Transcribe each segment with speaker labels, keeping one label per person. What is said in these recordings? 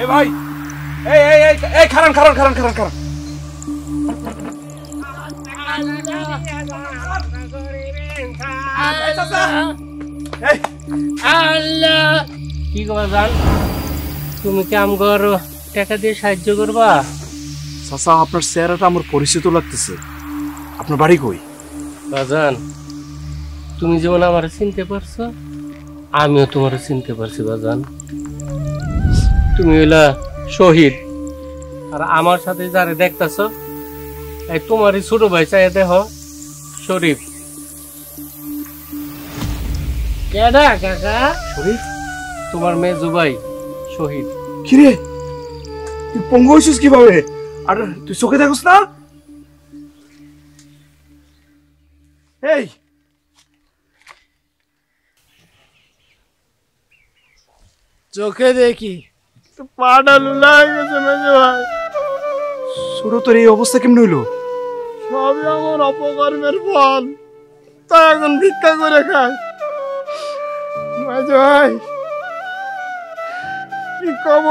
Speaker 1: এ ভাই, এই এই এই এই খারান খারান খারান খারান খারান।
Speaker 2: কি বাজান, তুমি কি আমগর টাকা দিয়ে সাহায্য করবা?
Speaker 1: চাচা, আপনার চেহারাটা আমার পরিচিত লাগতেছে। আপনার বাড়ি কই?
Speaker 2: বাজান, তুমি যেমন আমার চিনতে পারছো, আমিও তোমার চিনতে পারছি বাজান। তুমি হইলা শহীদ, আর আমার সাথে যারা দেখতেছ এই তোমারই ছোট ভাই, চাই দেহ শরীফ। কেডা কাকা?
Speaker 1: শরীফ?
Speaker 2: তোমার মেয়ে জুবাই শহীদ।
Speaker 1: কিরে, তুই পঙ্গু হয়েছিস কিভাবে? আর তুই চোখে দেখোস না? এই
Speaker 3: চোখে দেখি তো পাটা লুলা হয়ে গেছে মেজে ভাই।
Speaker 1: ছোট, তোর এই অবস্থা কেমন হইলো?
Speaker 3: সবই আমার অপকর্মের ফল, তাই এখন ভিক্ষা করে খায়। মেজে ভাই কি কব,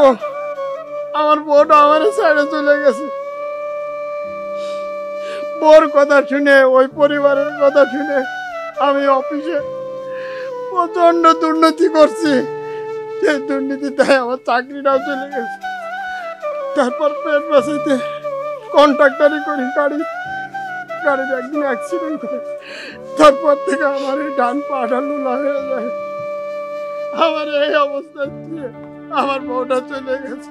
Speaker 3: আমার বউটা আমার সাইডে চলে গেছে। বউর কথা শুনে, ওই পরিবারের কথা শুনে আমি অফিসে প্রচন্ড দুর্নীতি করছি। সেই দুর্নীতিতে আমার চাকরিটাও চলে গেছে। তারপর পেট বাঁচাইতে কন্ট্রাক্টারি করি, গাড়ির একদিন অ্যাক্সিডেন্ট করে। তারপর থেকে আমার এই ডান পাটা লুলা হয়ে যায়। আমার এই অবস্থা দিয়ে আমার বউটা চলে গেছে।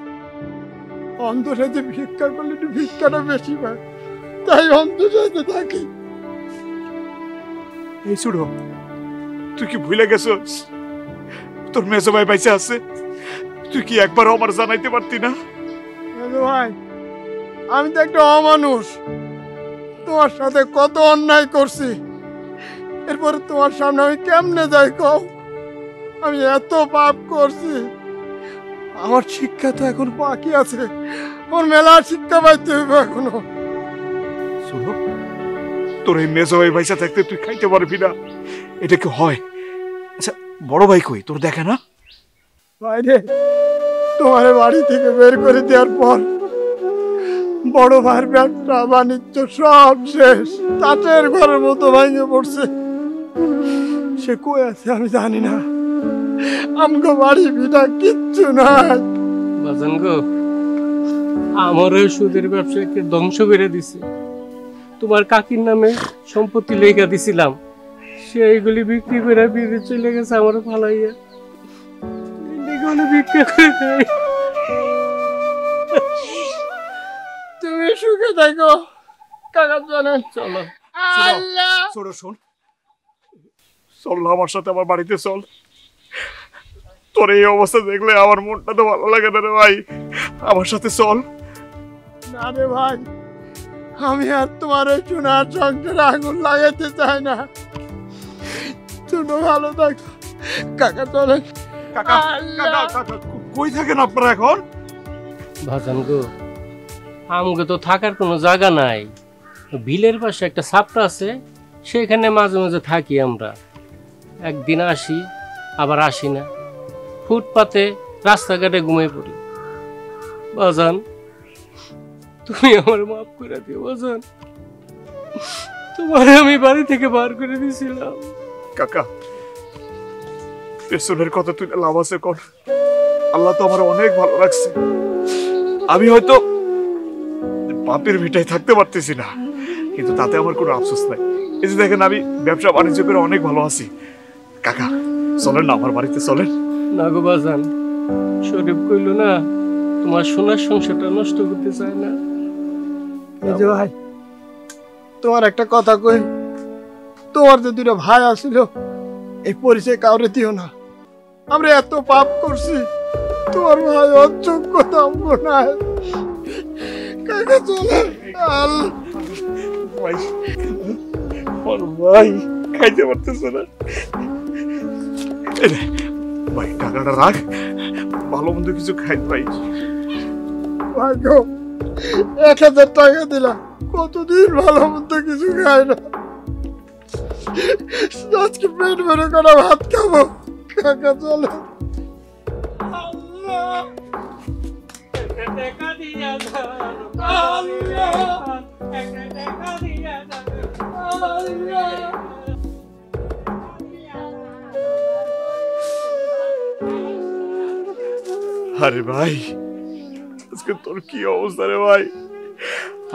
Speaker 3: অন্তঃসাতে ভিক্ষা করলে একটু ভিক্ষাটা বেশি পায়, তাই অন্তঃসাতে থাকি।
Speaker 1: এই ছোট, তুই কি ভুলে গেছিস তোর মেজো ভাই বাইসে আছে? তুই কি একবার আমার জানাইতে পারতি না?
Speaker 3: ভাই, আমি তো একটা অমানুষ, তোমার সাথে কত অন্যায় করছি। এরপরে তোমার সামনে আমি কেমনে যাই কও? আমি এত পাপ করছি, আমার শিক্ষা তো এখন বাকি আছে। আমার মেলা শিক্ষা পাইতে হইব এখনো।
Speaker 1: ছোট, তোর এই মেজো ভাই বাইসা থাকতে তুই খাইতে পারবি না, এটা কি হয়? আচ্ছা, বড় ভাই কই তোর দেখে না?
Speaker 3: বাইরে তোমার বাড়ি থেকে বের করে দেওয়ার পর বড় ভাইয়ের ব্যবসা বাণিজ্য সব শেষ, তাঁতের ঘরের মতো ভেঙে পড়ছে। সে কই আছে আমি জানি না। আমগো বাড়ি ভিটা কিচ্ছু নাই।
Speaker 2: বাজান গো, আমার ওই সুদের ব্যবসাকে ধ্বংস করে দিছে। তোমার কাকির নামে সম্পত্তি লেখা দিছিলাম, সেইগুলি বিক্রি করে বিদেশে চলে গেছে আমার ফালাইয়া। ভিক্ষা করে খাই।
Speaker 3: তুমি সুখে থাকো কাকা, জানেন। চলো আল্লাহ।
Speaker 1: ছোট শোন, চল আমার সাথে আমার বাড়িতে চল। তোর এই অবস্থা দেখলে আমার মনটা তো ভালো লাগে না রে ভাই, আমার সাথে চল।
Speaker 3: না রে ভাই, আমি আর তোমার ওই চুনার সংসারে আগুন লাগাইতে চাই না। তুমি ভালো থাকো কাকা, চলেন।
Speaker 1: কাকা, কাকা, কাকা, কই থাকেন আপনারা এখন?
Speaker 2: ভাজান গো, আমগো তো থাকার কোনো জায়গা নাই। বিলের পাশে একটা ছাপটা আছে, সেখানে মাঝে মাঝে থাকি আমরা। একদিন আসি, আবার আসি না। ফুটপাতে রাস্তাঘাটে ঘুমিয়ে পড়ি। বাজান, তুমি আমার মাফ করে দিও বাজান, তোমারে আমি বাড়ি থেকে বার করে দিয়েছিলাম।
Speaker 1: কাকা, পেছনের কথা তুই লাভ আছে কর। আল্লাহ তো আমার অনেক ভালো রাখছে। আমি হয়তো বাপের ভিটায় থাকতে পারতেছি না, কিন্তু তাতে আমার কোনো আফসোস নাই। এই যে দেখেন, আমি ব্যবসা বাণিজ্য করে অনেক ভালো আছি। কাকা, চলেন না আমার বাড়িতে, চলেন।
Speaker 2: না গো বাজান, শরীফ কইল না তোমার সোনার সংসারটা নষ্ট করতে চায় না।
Speaker 3: এই যে ভাই, তোমার একটা কথা কই, তোমার যে দুটো ভাই আসিল, এই পরিচয় কাউরে দিও না। আমরা এত পাপ করছি, তোমার ভাই অযোগ্যতা আমগো নাই। কাকা চলে
Speaker 1: ভাই, ভাই খাইতে পারতেছে না। ভাই টাকাটা রাখ, ভালো মন্দ কিছু খাই ভাই।
Speaker 3: ভাই গো, 1000 টাকা দিলাম, কতদিন ভালো মন্দ কিছু খাই না। আজকে পেট ভরে করে ভাত খাবো। কাকা চলে।
Speaker 1: আরে ভাই, আজকে তোর কি অবস্থা রে ভাই?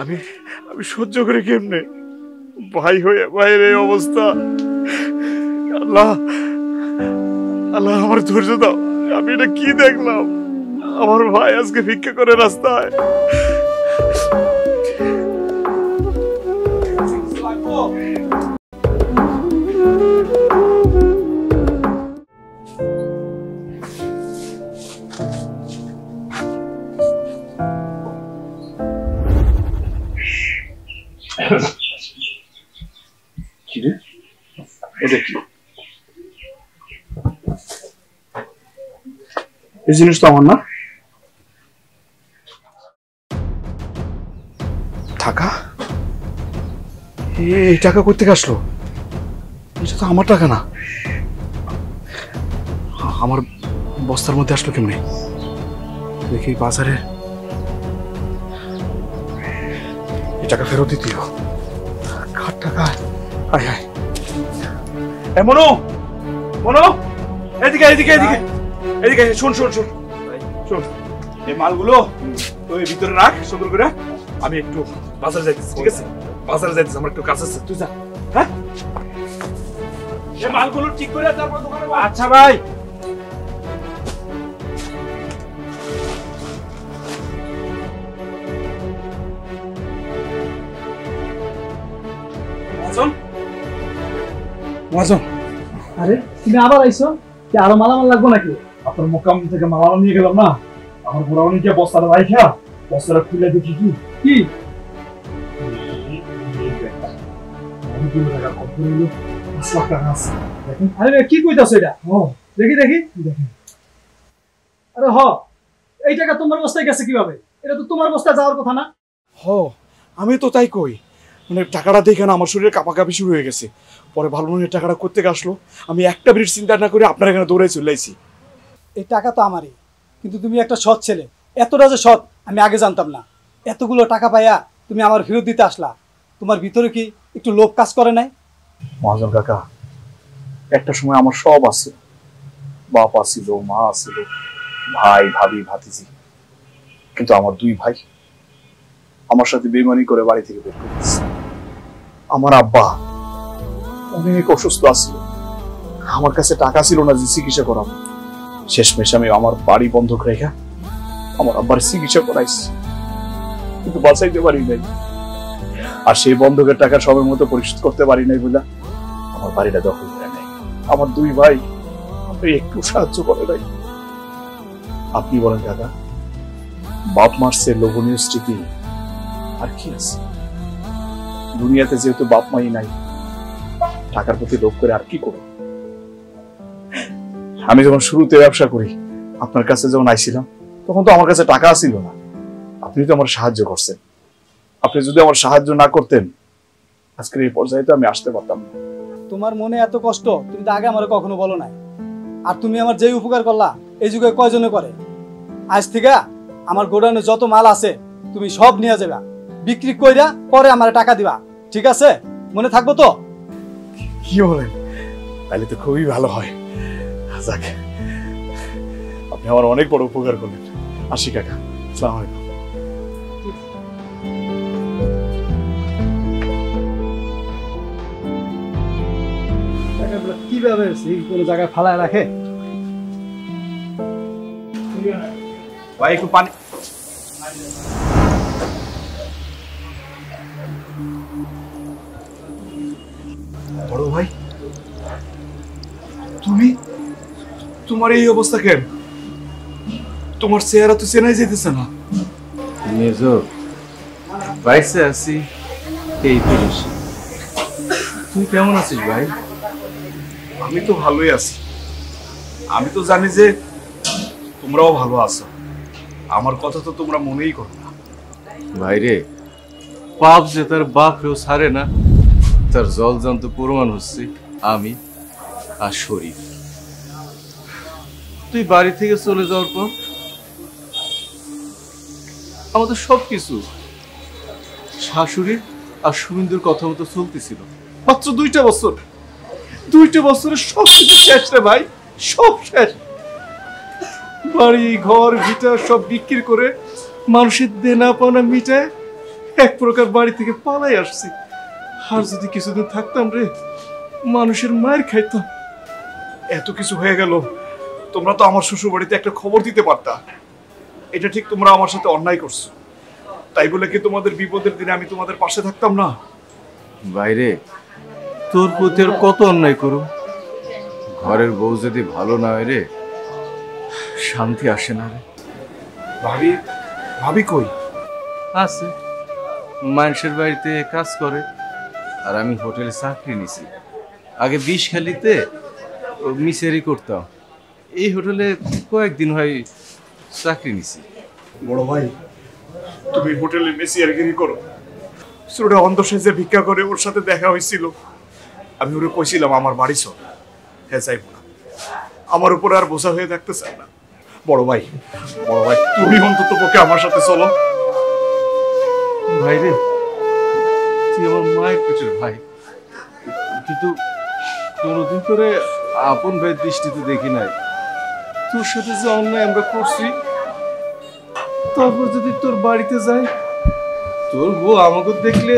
Speaker 1: আমি আমি সহ্য করে কেমনে ভাই হয়ে ভাইয়ের এই অবস্থা? আল্লাহ আল্লাহ, আমার ধৈর্য দাও। আমি এটা কি দেখলাম? আমার ভাই আজকে ভিক্ষা করে রাস্তায়। কি রে, এটা কি? এই জিনিস তো আমার না। টাকা? এই টাকা কোথা থেকে আসলো? এটা তো আমার টাকা না। আমার বস্তার মধ্যে আসলো কেমনে? দেখি বাজারে। এই টাকা ফেরত দিতে হবে। কার টাকা? আয় আয়। মনো, মনো, এদিকে এদিকে এদিকে এদিকে। শোন শোন শোন শোন, এই মালগুলো তুই ভিতরে রাখ সুন্দর করে। আমি একটু বাজারে যাইতেছি, ঠিক আছে? বাজারে যাইতেছি, আমার একটু কাজ আছে, তুই যা। হ্যাঁ, এই মালগুলো ঠিক করে তারপর দোকানে। আচ্ছা ভাই। মহাজন,
Speaker 4: আরে তুমি আবার আইছো? কি আরো মালামাল লাগবো নাকি?
Speaker 1: আপনার মোকাম থেকে মালামাল নিয়ে গেলাম না, আমার গোড়াউনি গিয়ে বস্তাটা রাইখা বস্তাটা খুলে দেখি কি
Speaker 4: কি আরে কি কইতাছো এটা? দেখি দেখি দেখি। আরে হ, এই টাকা তোমার বস্তায় গেছে কিভাবে? এটা তো তোমার বস্তায় যাওয়ার কথা না।
Speaker 1: আমি তো তাই কই। মানে টাকাটা দেখে না আমার শরীরে কাঁপাকাঁপি শুরু হয়ে গেছে। পরে ভালো মনে টাকাটা করতে আসলো, আমি একটা মিনিট চিন্তা না করে আপনার এখানে দৌড়ে চলে আইছি।
Speaker 4: এই টাকা তো আমারই, কিন্তু তুমি একটা সৎ ছেলে। এতটা যে সৎ আমি আগে জানতাম না। এতগুলো টাকা পাইয়া তুমি আমার ফেরত দিতে আসলা, তোমার ভিতরে কি একটু লোভ কাজ করে নাই?
Speaker 1: মহাজন কাকা, একটা সময় আমার সব আছে, বাপ আছিল, মা আছিল, ভাই ভাবি ভাতিজি, কিন্তু আমার দুই ভাই আমার সাথে বেইমানি করে বাড়ি থেকে বের করে দিচ্ছে। আমার আব্বা অনেক অসুস্থ আছিল, আমার কাছে টাকা ছিল না যে চিকিৎসা করাবো। শেষমেশ আমি আমার বাড়ি বন্ধক রেখা আমার আব্বার চিকিৎসা করাইছি, কিন্তু বাঁচাইতে পারি নাই। আর সেই বন্ধকের টাকা সময় মতো পরিশোধ করতে পারি নাই বলে আমার বাড়িটা দখল করে নেয়। আমার দুই ভাই একটু সাহায্য করে নাই। আপনি বলেন দাদা, বাপ মার সে লোভনীয় স্মৃতি আর কি আছে দুনিয়াতে? যেহেতু বাপ মাই নাই, টাকার প্রতি লোভ করে আর কি করব? আমি যখন শুরুতে ব্যবসা করি, আপনার কাছে যখন আইছিলাম, তখন তো আমার কাছে টাকা ছিল না। আপনি তো আমার সাহায্য করছেন। আপনি যদি আমার সাহায্য না করতেন, আজকের এই পর্যায়ে তো আমি আসতে পারতাম না।
Speaker 4: তোমার মনে এত কষ্ট তুমি তো আগে আমার কখনো বলো নাই। আর তুমি আমার যেই উপকার করলা এই যুগে কয়জনে করে? আজ থেকে আমার গোডাউনে যত মাল আছে তুমি সব নিয়ে যাবা, বিক্রি কইরা পরে আমার টাকা দিবা, ঠিক আছে? মনে থাকবো তো?
Speaker 1: কি বলেন? তাহলে তো খুবই ভালো হয়। যাক, আপনি আমার অনেক বড় উপকার করলেন। আসি কাকা, আসসালামু আলাইকুম।
Speaker 4: টাকাগুলো কিভাবে কোনো জায়গায় ফালায় রাখে?
Speaker 1: ভাই একটু পানি। বড় ভাই, তুমি, তোমার এই অবস্থা কেন? তোমার চেহারা তো চেনাই যেতেছে না।
Speaker 5: মেজো, বাইসে আছি এই তিরিশ। তুই কেমন আছিস ভাই?
Speaker 1: আমি তো ভালোই আছি। আমি তো জানি যে তোমরাও ভালো আছো। আমার কথা তো তোমরা মনেই করো না।
Speaker 5: ভাইরে, পাপ যে তার বাপরেও ছাড়ে না, তার জলজান্ত প্রমাণ হচ্ছে আমি আর শরীফ। তুই বাড়ি থেকে চলে যাওয়ার পর আমাদের সবকিছু শাশুড়ি আর সুমিন্দুর কথা মতো চলতেছিল। মাত্র 2টা বছর, 2টা বছরে সবকিছু শেষ রে ভাই, সব শেষ। বাড়ি ঘর ভিটা সব বিক্রি করে মানুষের দেনা পাওনা মিটায় এক প্রকার বাড়ি থেকে পালাই আসছি। আর যদি কিছুদিন থাকতাম রে, মানুষের মায়ের খাইতাম।
Speaker 1: এত কিছু হয়ে গেল, তোমরা তো আমার শ্বশুর বাড়িতে একটা খবর দিতে পারতা। এটা ঠিক তোমরা আমার সাথে অন্যায় করছো, তাই বলে কি তোমাদের বিপদের দিনে আমি তোমাদের পাশে থাকতাম না?
Speaker 5: বাইরে তোর প্রতি আর কত অন্যায় করো? ঘরের বউ যদি ভালো না হয় রে, শান্তি আসে না রে।
Speaker 1: ভাবি, ভাবি কই?
Speaker 5: আছে, মানুষের বাড়িতে কাজ করে, আর আমি হোটেলে চাকরি নিছি। আগে বিষখালিতে মিসেরি করতাম, এই হোটেলে কয়েকদিন হয় চাকরি নিছি।
Speaker 1: বড় ভাই, তুমি হোটেলে মেসিয়ারগিরি করো। ছোটটা অন্ধ সেজে ভিক্ষা করে, ওর সাথে দেখা হয়েছিল। আমি ওরে কইছিলাম আমার বাড়ি চল, হ্যাঁ যাইব না। আমার উপরে আর বোঝা হয়ে থাকতে চায় না। বড় ভাই, বড় ভাই, তুমি অন্তত পক্ষে আমার সাথে চলো।
Speaker 5: ভাই রে, তুই আমার মায়ের পেটের ভাই, কিন্তু কোনোদিন করে আপন ভাইয়ের দৃষ্টিতে দেখি নাই। তোর সাথে যে অন্যায় আমরা করছি, তারপর যদি তোর বাড়িতে যাই, তোর বউ আমাকে দেখলে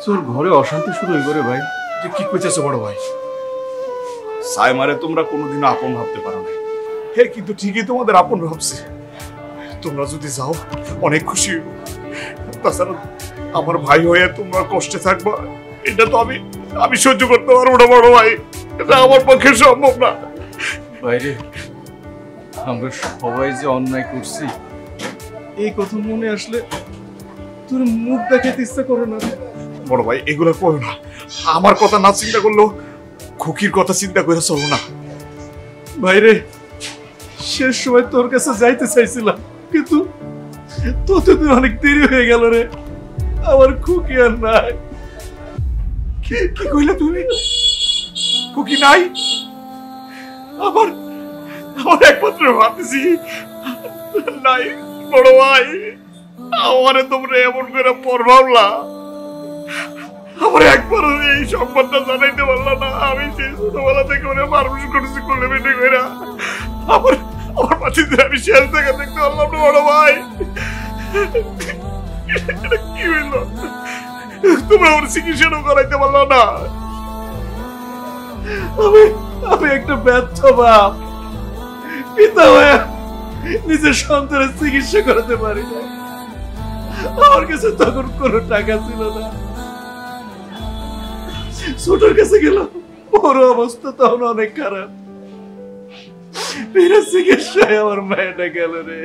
Speaker 5: তোর ঘরে অশান্তি শুরু হয়ে করে ভাই।
Speaker 1: যে কি কইতেছো বড় ভাই? সাইমারে তোমরা কোনোদিনও আপন ভাবতে পারো না। হ্যাঁ, কিন্তু ঠিকই তোমাদের আপন ভাবছে। তোমরা যদি যাও অনেক খুশি হইব। তাছাড়া আমার ভাই হয়ে তোমরা কষ্টে থাকবা, এটা তো আমি সহ্য করতে পারবো না বড় ভাই। এটা আমার পক্ষে সম্ভব না।
Speaker 5: বাইরে আমরা সবাই যে অন্যায় করছি, এই কথা মনে আসলে তোর মুখ দেখাতে ইচ্ছা করে না।
Speaker 1: বড় ভাই, এগুলো করো না। আমার কথা না চিন্তা করলেও খুকির কথা চিন্তা করে চলো না।
Speaker 5: বাইরে শেষ সময় তোর কাছে যাইতে চাইছিলাম, কিন্তু ততদিন অনেক দেরি হয়ে গেল রে। আমার খুকি আর নাই।
Speaker 1: কি কইলে তুমি? খুকি নাই? আমার আমার একমাত্র ভাবতেছি নাই। বড় ভাই, আমারে তোমরা এমন করে পর ভাবলা, আমার একবারও এই সংবাদটা জানাইতে পারলা না। আমি সেই ছোটবেলা থেকে ওরা মানুষ করেছি করলে বেটে করে আমার আমার বাচ্চাদের আমি শেষ থেকে দেখতে পারলাম না। বড় ভাই, এটা কি হইল? তোমরা ওর চিকিৎসাও করাইতে পারলো না।
Speaker 5: আমি একটা ব্যর্থ বাপ, পিতা হয়ে নিজের সন্তানের চিকিৎসা করাতে পারি না। আমার কাছে তখন কোনো টাকা ছিল না। ছোটর কাছে গেলাম, ওর অবস্থা তখন অনেক খারাপ। বিনা চিকিৎসায় আমার মায়েরা গেল রে।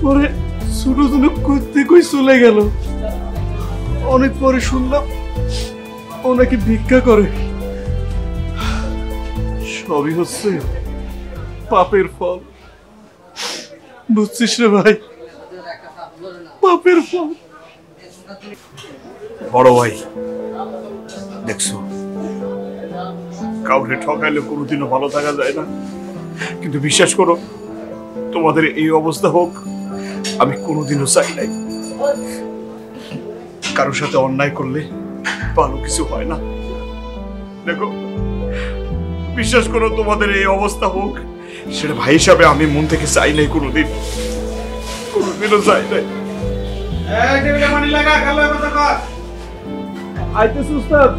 Speaker 5: পরে ছোট ছোট করতে কই চলে গেল। অনেক পরে শুনলাম ও নাকি ভিক্ষা করে। সবই হচ্ছে পাপের ফল, বুঝছিস রে ভাই? পাপের ফল।
Speaker 1: বড় ভাই, দেখছো, কাউকে ঠকাইলে কোনোদিনও ভালো থাকা যায় না। কিন্তু বিশ্বাস করো, তোমাদের এই অবস্থা হোক আমি কোনোদিনও চাই নাই। কারোর সাথে অন্যায় করলে ভালো কিছু হয় না। দেখো, বিশ্বাস করো, তোমাদের এই অবস্থা হোক সেটা ভাই হিসাবে আমি মন থেকে চাই নাই, কোনোদিনও চাই নাই।
Speaker 5: আইতেছে উস্তাদ,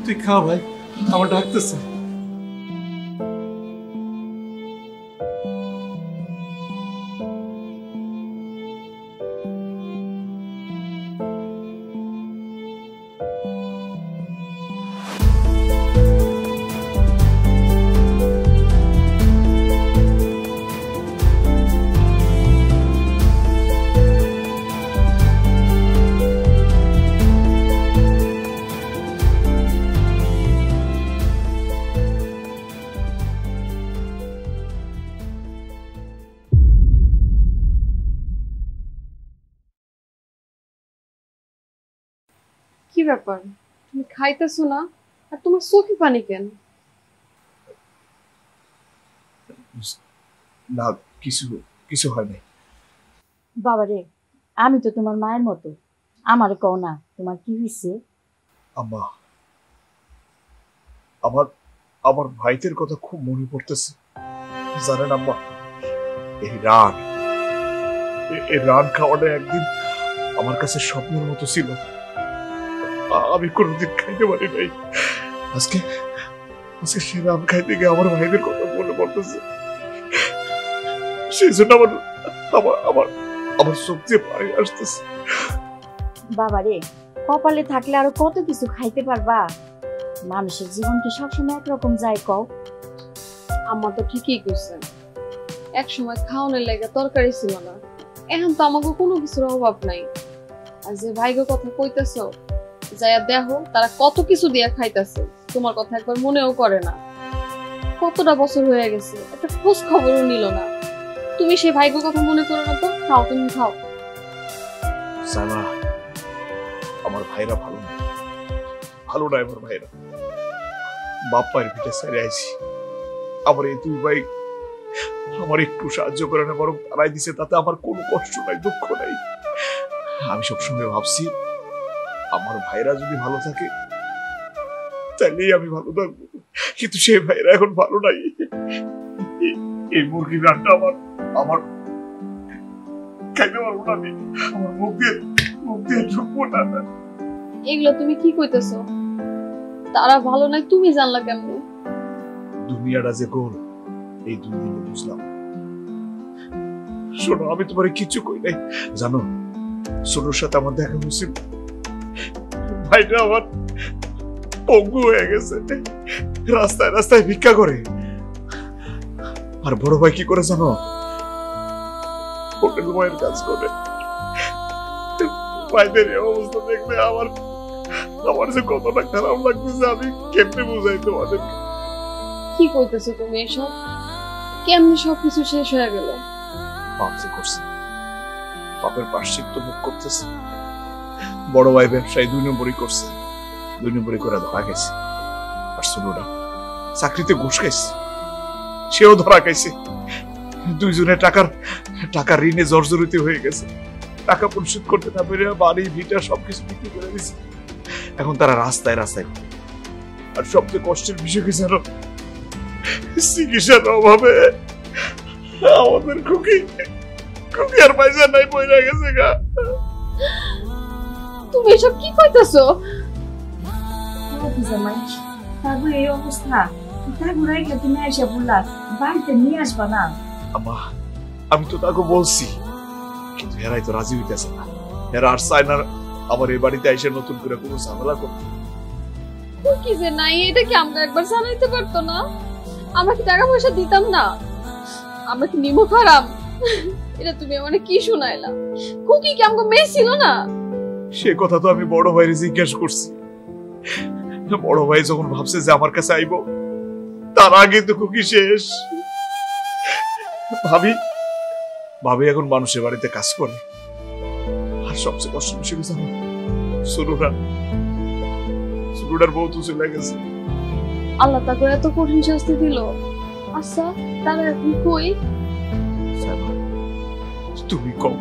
Speaker 5: তুই খা ভাই, আমার ডাকতেছে।
Speaker 6: কি ব্যাপার, তুমি খাইতেছো না? আর তোমার চোখে পানি কেন?
Speaker 1: না, কিছু কিছু হয় নাই।
Speaker 7: বাবারে, আমি তো তোমার মায়ের মতো, আমার কও না তোমার কি হয়েছে?
Speaker 1: আম্মা, আমার আমার ভাইদের কথা খুব মনে পড়তেছে। জানেন আম্মা, এই রান খাওয়াটা একদিন আমার কাছে স্বপ্নের মতো ছিল। আমি কোনোদিন খাইতে পারি নাই। আজকে আজকে সে রান খাইতে গিয়ে আমার ভাইদের কথা মনে পড়তেছে। সেই জন্য আমার আমার আমার আমার চোখ দিয়ে পানি আসতেছে।
Speaker 7: বাবারে, কপালে থাকলে আরো কত কিছু খাইতে পারবা। মানুষের জীবন কি সবসময় একরকম যায় কও?
Speaker 6: আম্মা তো ঠিকই কইছেন, এক সময় খাওয়ানোর লেগে তরকারি ছিল না, এখন তো আমাকে কোনো কিছুর অভাব নাই। আর যে ভাইগো কথা কইতেছো, যাইয়া দেখো তারা কত কিছু দিয়া খাইতেছে, তোমার কথা একবার মনেও করে না। কতটা বছর হয়ে গেছে, একটা খোঁজ খবরও নিল না। তুমি সেই ভাইগো কথা মনে করো না তো, খাও, তুমি খাও।
Speaker 1: সাইমা, আমার ভাইরা ভালো না, ভালো না আমার ভাইরা। বাপ্পার পিঠে ছেড়ে আইছি। আমার এই দুই ভাই আমার একটু সাহায্য করে না, বরং তারাই দিছে, তাতে আমার কোনো কষ্ট নাই, দুঃখ নাই। আমি সবসময় ভাবছি আমার ভাইরা যদি ভালো থাকে তাহলেই আমি ভালো থাকবো, কিন্তু সেই ভাইরা এখন ভালো নাই। এই মুরগির রানটা আমার আমার খাইতে পারবো না, আমি আমার মুখ দিয়ে ঢুকবো না।
Speaker 6: এগুলো তুমি কি কইতেছো? তারা ভালো নাই তুমি জানলা কেমন?
Speaker 1: দুনিয়াটা যে গোল এই 2 দিনে বুঝলাম। শোনো, আমি তোমার কিচ্ছু কই নাই। জানো, সোনুর সাথে আমার দেখা হয়েছিল, ভাইটা আমার পঙ্গু হয়ে গেছে, রাস্তায় রাস্তায় ভিক্ষা করে। আর বড় ভাই কি করে জানো? হোটেল বয়ের কাজ করে। ভাইদের এই অবস্থা দেখলে আমার যে কতটা খারাপ লাগতেছে, আমি কেমনে বুঝাই তোমাদের।
Speaker 6: কি কইতেছো তুমি এসব? কেমনে সবকিছু শেষ হয়ে গেল?
Speaker 1: পাপ যে করছে, পাপের প্রায়শ্চিত্ত মুখ করতেছে। বড় ভাই ব্যবসায়ী 2 নম্বরই করছে, 2 নম্বরই করে ধরা গেছে। আর ছোটটা চাকরিতে ঘুষ খাইছে, সেও ধরা খাইছে। 2 জনে টাকার ঋণে জর্জরিত হয়ে গেছে। টাকা পরিশোধ করতে না পেরে বাড়ি ভিটা সবকিছু বিক্রি করে দিছে। এখন তারা রাস্তায় রাস্তায়। আর সবচেয়ে কষ্টের বিষয় কি জানো? চিকিৎসার অভাবে আমাদের খুকি আর পয়সা নাই, পয়সা গেছে গা।
Speaker 6: তুমি এসব কি কইতেছো?
Speaker 7: তারপর এই অবস্থা, তারপর তুমি আইসা বললা বাড়িতে নিয়ে আসবা না।
Speaker 1: আম্মা, আমি তো তাকে বলছি, কিন্তু এরাই তো রাজি হইতেছে না। এরা আর চায় না আমার এই বাড়িতে এসে নতুন করে কোনো ঝামেলা করতে।
Speaker 6: কি যে নাই, এটা কি আমরা একবার জানাইতে পারতো না? আমরা কি টাকা পয়সা দিতাম না? আমরা কি নিমো খারাপ? এটা তুমি আমাকে কি শোনাইলা? খুকি কি আমাকে মেয়ে ছিল না?
Speaker 1: সে কথা তো আমি বড় ভাইরে জিজ্ঞেস করছি। বড় ভাই যখন ভাবছে যে আমার কাছে আইব, তার আগে তো খুকি শেষ। ভাবি এখন মানুষের বাড়িতে কাজ করে। আর সবচেয়ে কষ্ট বিষয় জানো, সুরুডার বউ তো চলে গেছে।
Speaker 6: আল্লাহ তাকে এত কঠিন শাস্তি দিল। আচ্ছা, তারা এখন কই?
Speaker 1: তুমি কও,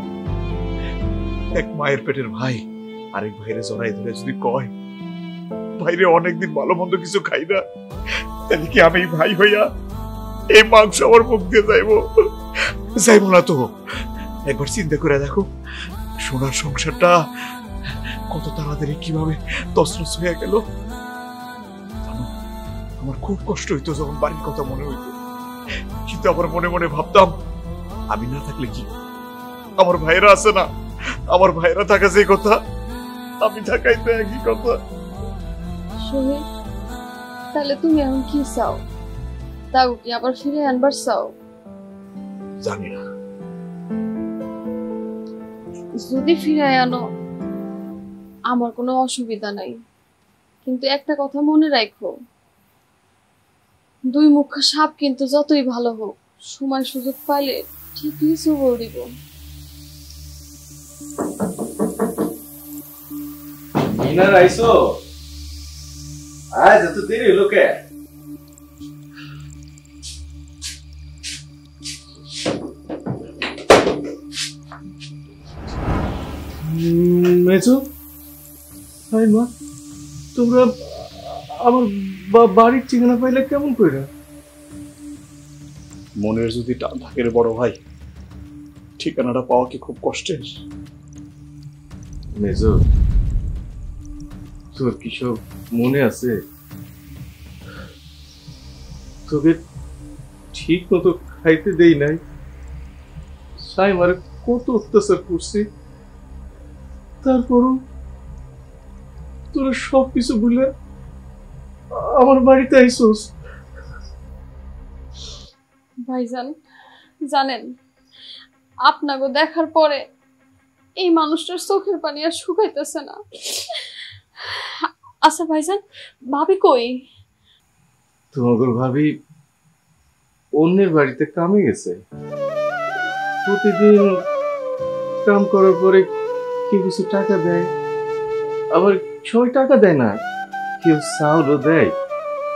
Speaker 1: এক মায়ের পেটের ভাই আরেক ভাইরে জড়াই ধরে যদি কয় ভাইরে অনেকদিন ভালো মন্দ কিছু খাই না, তাহলে কি আমি ভাই হইয়া এই মাংস আমার মুখ দিয়ে যাইবো না তো? একবার চিন্তা করে দেখো, সোনার সংসারটা কত তাড়াতাড়ি কিভাবে তছনছ হয়ে গেল। আমার খুব কষ্ট হইতো যখন বাড়ির কথা মনে হইতো, কিন্তু আবার মনে মনে ভাবতাম আমি না থাকলে কি, আমার ভাইরা আছে না, আমার ভাইরা থাকা যে কথা, আমি থাকাই তো একই কথা।
Speaker 6: সোহেল, তাহলে তুমি এখন কি চাও? তাও কি আবার ফিরে আনবার চাও?
Speaker 1: জানি না।
Speaker 6: যদি ফিরে আনো আমার কোনো অসুবিধা নাই, কিন্তু একটা কথা মনে রাখো, 2 মুখা সাপ কিন্তু যতই ভালো হোক, সময় সুযোগ পাইলে ঠিকই চুবল দিব।
Speaker 5: মিনা রাইসো আজ এত দেরি হলো কে? মেজো, হাই মা, তোমরা আমার বাড়ির ঠিকানা পাইলে কেমন করে?
Speaker 1: মনের যদি টান থাকে রে বড় ভাই, ঠিকানাটা পাওয়া কি খুব কষ্টের?
Speaker 5: মেজো, তোর কি সব মনে আছে? তোকে ঠিক মতো খাইতে দেই নাই, সাইমারে কত অত্যাচার করছি, তারপরও তোরা সবকিছু ভুলে আমার বাড়িতে আইসোস।
Speaker 6: ভাইজান জানেন, আপনাকে দেখার পরে এই মানুষটার চোখের পানি আর শুকাইতেছে না। আচ্ছা ভাইজান, ভাবি কই?
Speaker 5: তোমাকে ভাবি অন্যের বাড়িতে কামে গেছে। প্রতিদিন কাম করার পরে কেউ কিছু টাকা দেয়, আবার সবাই টাকা দেয় না, কেউ চাউলও দেয়,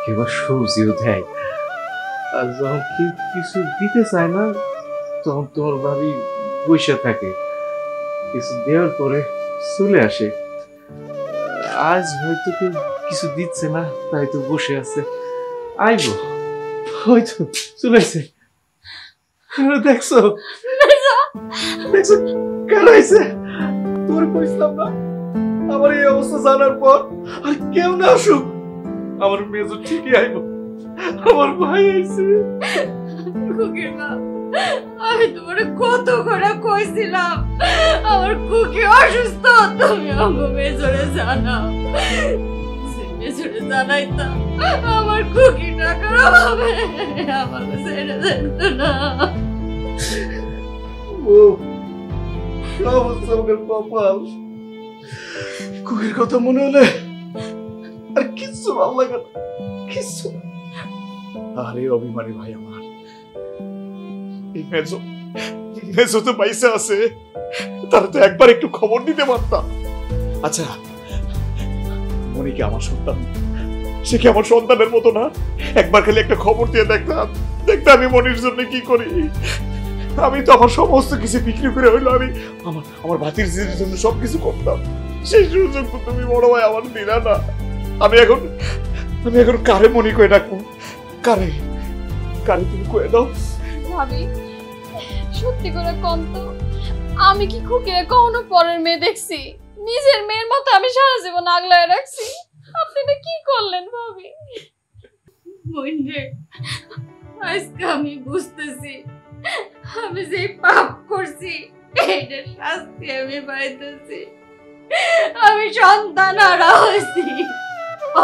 Speaker 5: কেউ আবার সবজিও দেয়। আর যখন কেউ কিছু দিতে চায় না, তখন তোমার ভাবি বসে থাকে, কিছু দেওয়ার পরে চলে আসে। আজ হয়তো কেউ কিছু দিচ্ছে না, তাই তো বসে আছে, আইবো হয়তো চলে আসে। দেখছো দেখছো কেন আইছে? তোর কইছিলাম না আমার এই অবস্থা জানার পর আর কেউ না আসুক, আমার মেজো ঠিকই আইব। আমার ভাই আইছে।
Speaker 7: আমি তোমার কত করে কইছিলাম আমার কুকি অসুস্থ, তুমি আমার মেজরে জানাও। মেজরে জানাইতাম আমার কুকি টাকার অভাবে আমাকে ছেড়ে দেখতো না।
Speaker 5: ও কপাল, কুকির কথা মনে হলে আর কিচ্ছু ভালো লাগে না, কিচ্ছু।
Speaker 1: আরে অভিমানী ভাই আমার, এই মেজো মেজো তো পয়সা আছে, তারা তো একবার একটু খবর দিতে পারতাম। আচ্ছা মনি কি আমার সন্তান? সে কি আমার সন্তানের মতো না? একবার খালি একটা খবর দিয়ে দেখতাম, দেখতাম আমি মনির জন্য কি করি। আমি তো আমার সমস্ত কিছু বিক্রি করে হইলো আমি আমার ভাতিজির জন্য সবকিছু করতাম। সেই সুযোগ তো তুমি বড় ভাই আমার দিলা না। আমি এখন কারে মনি কয়ে ডাকবো? কারে কারে তুমি কয়ে দাও।
Speaker 6: ভাবি সত্যি করে কোন তো, আমি কি খুকিরে কখনো পরের মেয়ে দেখছি? নিজের মেয়ের মতো আমি সারা জীবন আগলায় রাখছি। আপনি এটা কি করলেন ভাবি?
Speaker 7: মইন্দ্রে, আজকে আমি বুঝতেছি আমি যে পাপ করছি এটার শাস্তি আমি পাইতেছি। আমি সন্তান হারা হয়েছি,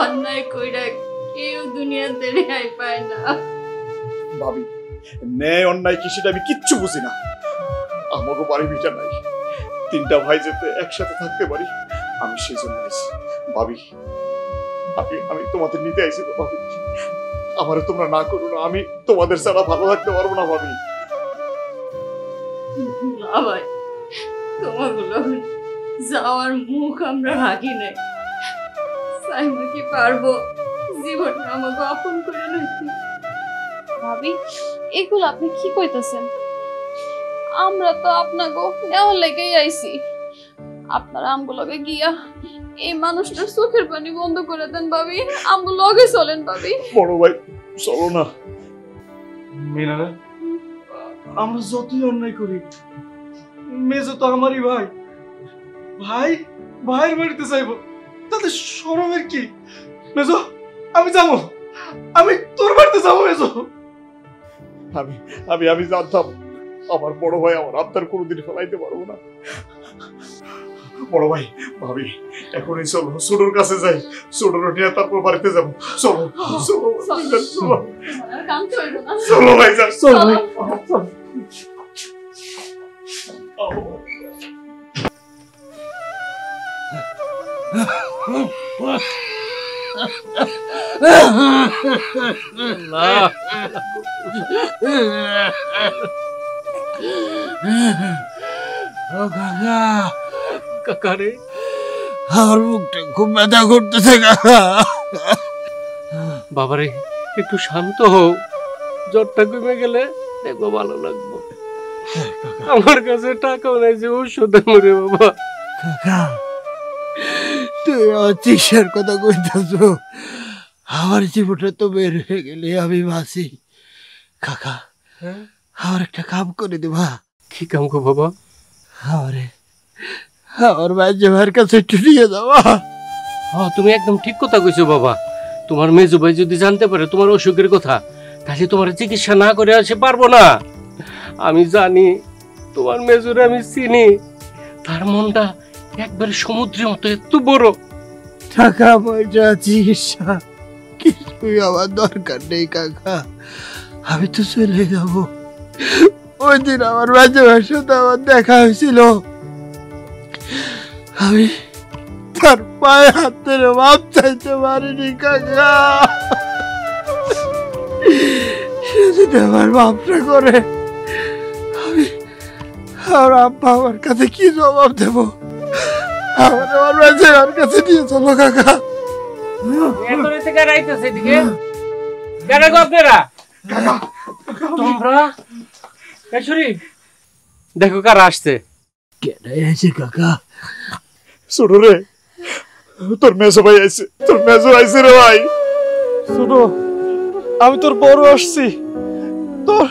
Speaker 7: অন্যায় কইরা কেউ দুনিয়াতে রেহাই পায় না।
Speaker 1: ভাবি ন্যায় অন্যায় কি সেটা আমি কিচ্ছু বুঝি না। আমাকে বাড়ি ভিটা নাই, তিনটা ভাই যেতে একসাথে থাকতে পারি, আমি সেই জন্য আইছি। ভাবি আমি তোমাদের নিতে আইছি তো ভাবি, আমারে তোমরা না করো না, আমি তোমাদের ছাড়া ভালো থাকতে পারবো না ভাবি।
Speaker 7: না ভাই, তোমাগুলো যাওয়ার মুখ আমরা রাখি নাই। সাইমা কি পারবো জীবনটা আমাকে আপন করে নিতে?
Speaker 6: ভাবি এগুলো আপনি কি কইতেছেন? আমরা তো আপনাকে নেওয়ার লেগেই আইছি। আপনারা আমগুলোকে গিয়া এই মানুষটার চোখের পানি বন্ধ করে দেন ভাবি, আমগুলো লগে চলেন ভাবি।
Speaker 1: বড় ভাই চলো না।
Speaker 5: মিনারা, আমরা যতই অন্যায় করি, মেজো তো আমারই ভাই। ভাইয়ের বাড়িতে যাইবো, তাতে শরমের কি? মেজো আমি যাবো, আমি তোর বাড়িতে যাবো। মেজো
Speaker 1: আমি জানতাম আমার বড় ভাই আমার আবদার কোনোদিন ফেলাইতে পারবো না। বড় ভাই ভাবি এখনই চলো, ছোটর কাছে যাই, ছোটর নিয়ে তারপর বাড়িতে যাবো। চলো চলো চলো চলো ভাই, যান চলো ভাই।
Speaker 2: কাকারে
Speaker 3: আমার মুখটা খুব ব্যথা করতেছে কাকা।
Speaker 2: বাবারে একটু শান্ত হও, জ্বরটা কমে গেলে দেখবো ভালো লাগবো। আমার কাছে টাকাও নাই যে ওষুধ মরে বাবা।
Speaker 3: কাকা তুই আমার চিকিৎসার কথা কইতেছ, আমার জীবনটা তো বের হয়ে গেলে আমি বাঁচি। কাকা আমার একটা কাম করে দেবা।
Speaker 2: কি কাম গো বাবা?
Speaker 3: আমার বাজে ভাইয়ের কাছে একটু নিয়ে যাওয়া।
Speaker 2: হ্যাঁ, তুমি একদম ঠিক কথা কইছো বাবা। তোমার মেজো ভাই যদি জানতে পারে তোমার অসুখের কথা, তাহলে তোমার চিকিৎসা না করে আসে পারবো না। আমি জানি তোমার মেজোরে, আমি চিনি, তার মনটা একবার সমুদ্রের মতো এত বড়।
Speaker 3: টাকা পয়সা চিকিৎসা কিছুই আমার দরকার নেই কাকা, আমি তো চলে যাব। ওই দিন আমার বাজে ভাইয়ের সাথে আমার দেখা হয়েছিল, আমি তার পায়ে হাত ধরে মাপ চাইতে পারিনি কাকা। সে যদি আমার মাপটা করে, আমি আমার আব্বা আমার কাছে কি জবাব দেবো? আমার বাজে আমার কাছে নিয়ে চলো কাকা।
Speaker 2: তোমরা দেখো কারা আসছে।
Speaker 3: কেডাই আছে কাকা?
Speaker 1: ছোট রে, তোর মেজো ভাই আইছে, তোর মেজো আইছে রে ভাই।
Speaker 5: ছোট, আমি তোর বড় আসছি, তোর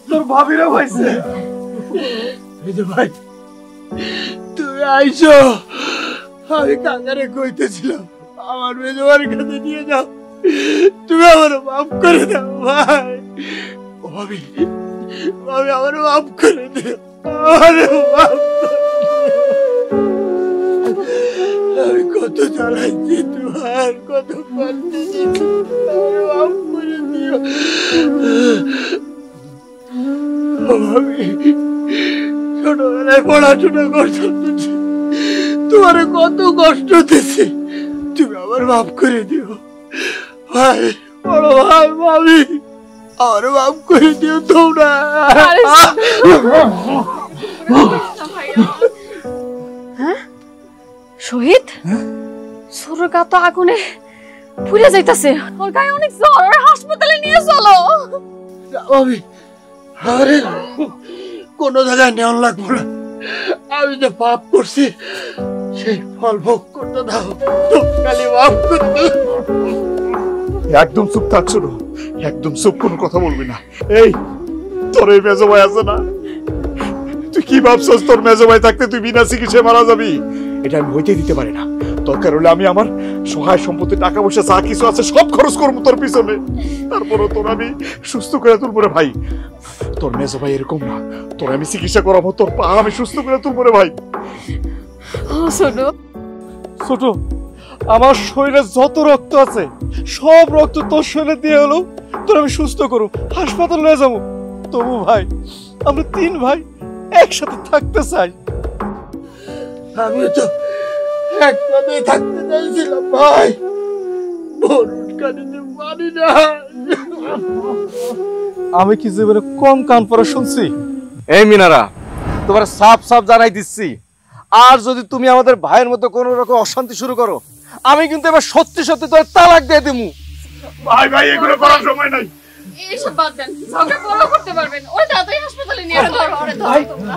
Speaker 5: তোর ভাবিরা পাইছে।
Speaker 3: ভাই তুমি আইছো, আমি কাকারে কইতেছিলাম আমার মেজবার কাছে নিয়ে যাও, তুমি আমার মাফ করে দাও ভাই। ভাবি ভাবি আমার মাফ করে দিও, আমার মাফ করে দিও। আমি কত চালাইছি তোমার, কত পাল্টে দিয়েছি, আমার মাফ করে দিও ভাবি। ছোটবেলায় পড়াশোনা করতাম, তোমার কত কষ্ট দিছি, তুমি আমার মাফ করে দিও ভাই। বড় ভাই ভাবি আমার মাফ করে দিও তোমরা।
Speaker 6: হ্যাঁ শহীদ, ছোট গা তো আগুনে পুড়ে যাইতাছে, ওর গায়ে অনেক জ্বর, ওর হাসপাতালে নিয়ে চলো।
Speaker 3: ভাবি আরে কোনো জায়গায় নেওয়া লাগবো না, আমি যে পাপ করছি সেই ফল ভোগ করতে দাও, খালি মাফ করে দাও।
Speaker 1: একদম চুপ থাক ছোট, একদম চুপ, কোনো কথা বলবি না। এই তোর এই মেজো ভাই আছে না, তুই কি ভাবছস তোর মেজো ভাই থাকতে তুই বিনা চিকিৎসায় মারা যাবি? এটা আমি হইতে দিতে পারি না। দরকার হলে আমি আমার সহায় সম্পত্তি, টাকা পয়সা যা কিছু আছে সব খরচ করবো তোর পিছনে, তারপরও তোর আমি সুস্থ করে তুলবো রে ভাই। তোর মেজো ভাই এরকম না, তোর আমি চিকিৎসা করাবো, তোর পা আমি সুস্থ করে তুলবো রে ভাই।
Speaker 6: ছোট
Speaker 5: ছোট, আমার শরীরে যত রক্ত আছে সব রক্ত তোর শরীরে দিয়ে হলো তোর আমি সুস্থ করব, হাসপাতালে নিয়ে যাবো। তবু ভাই, আমরা 3 ভাই একসাথে থাকতে চাই।
Speaker 3: আমিও তো এক পদে থাকতে চাইছিলাম ভাই, বরুণ কাটিতে পারি না।
Speaker 5: আমি কি জীবনে কম কান পড়া শুনছি? এই মিনারা, তোমার সাফ সাফ জানাই দিচ্ছি, আর যদি তুমি আমাদের ভাইয়ের মধ্যে কোনো রকম অশান্তি শুরু করো, আমি কিন্তু এবার সত্যি সত্যি তোর তালাক দিয়ে দেবো।
Speaker 1: ভাই ভাই এগুলো করার সময় নাই।
Speaker 6: এইসব বাদ দেন, ঝগড়া বড় করতে পারবেন, ওই তাড়াতাড়ি হাসপাতালে নিয়ে ধরো, ওরে ধরো তোমরা।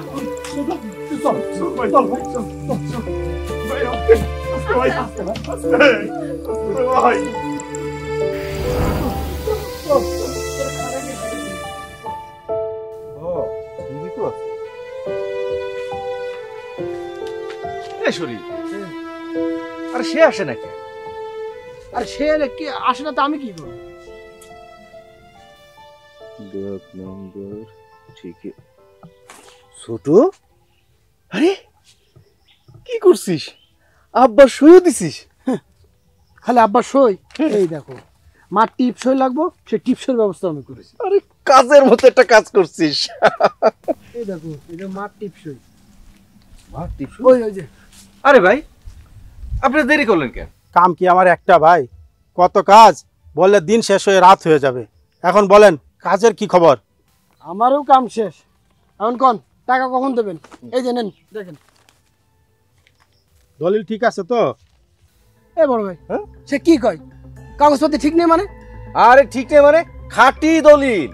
Speaker 5: আর সে আসে নাকি?
Speaker 3: আর সে কি আসে না, তো আমি কি করবো?
Speaker 5: ছোট, আরে কি করছিস? আব্বা শুয়ে দিছিস?
Speaker 3: খালি আব্বা সই, এই দেখো মা টিপ সই লাগবো, সে টিপসের ব্যবস্থা আমি করেছি।
Speaker 5: আরে কাজের মতো একটা কাজ করছিস।
Speaker 3: এই দেখো এটা মা টিপ সই।
Speaker 5: ওই যে, আরে ভাই আপনি দেরি করলেন কেন?
Speaker 4: কাম কি আমার একটা ভাই, কত কাজ, বললে দিন শেষ হয়ে রাত হয়ে যাবে। এখন বলেন কাজের কি খবর?
Speaker 3: আমারও কাম শেষ, এখন কোন টাকা কখন দেবেন? এই যে নেন দেখেন।
Speaker 4: দলিল ঠিক আছে তো?
Speaker 3: এ বড় ভাই, সে কি কয় কাগজপত্র ঠিক নেই মানে?
Speaker 5: আরে ঠিক নেই মানে? খাঁটি দলিল,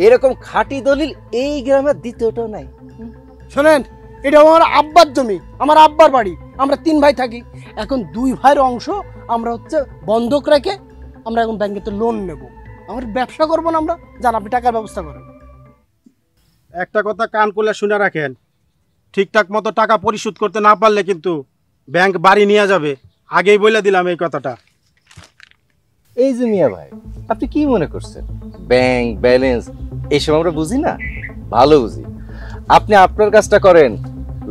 Speaker 5: এরকম খাঁটি দলিল এই গ্রামের দ্বিতীয়টাও নাই।
Speaker 3: শোনেন, এটা আমার আব্বার জমি, আমার আব্বার বাড়ি, আমরা 3 ভাই থাকি। এখন 2 ভাইয়ের অংশ আমরা হচ্ছে বন্ধক রেখে আমরা এখন ব্যাংকেতে লোন নেব, আমার ব্যবসা করবো না আমরা। যান আপনি টাকার ব্যবস্থা করেন।
Speaker 8: একটা কথা কান খুলে শুনে রাখেন, ঠিকঠাক মতো টাকা পরিশোধ করতে না পারলে কিন্তু ব্যাংক বাড়ি নিয়ে যাবে, আগেই বলে দিলাম এই কথাটা।
Speaker 9: এই যে মিয়া ভাই, আপনি কি মনে করছেন ব্যাংক ব্যালেন্স এইসব আমরা বুঝি না? ভালো বুঝি। আপনি আপনার কাজটা করেন,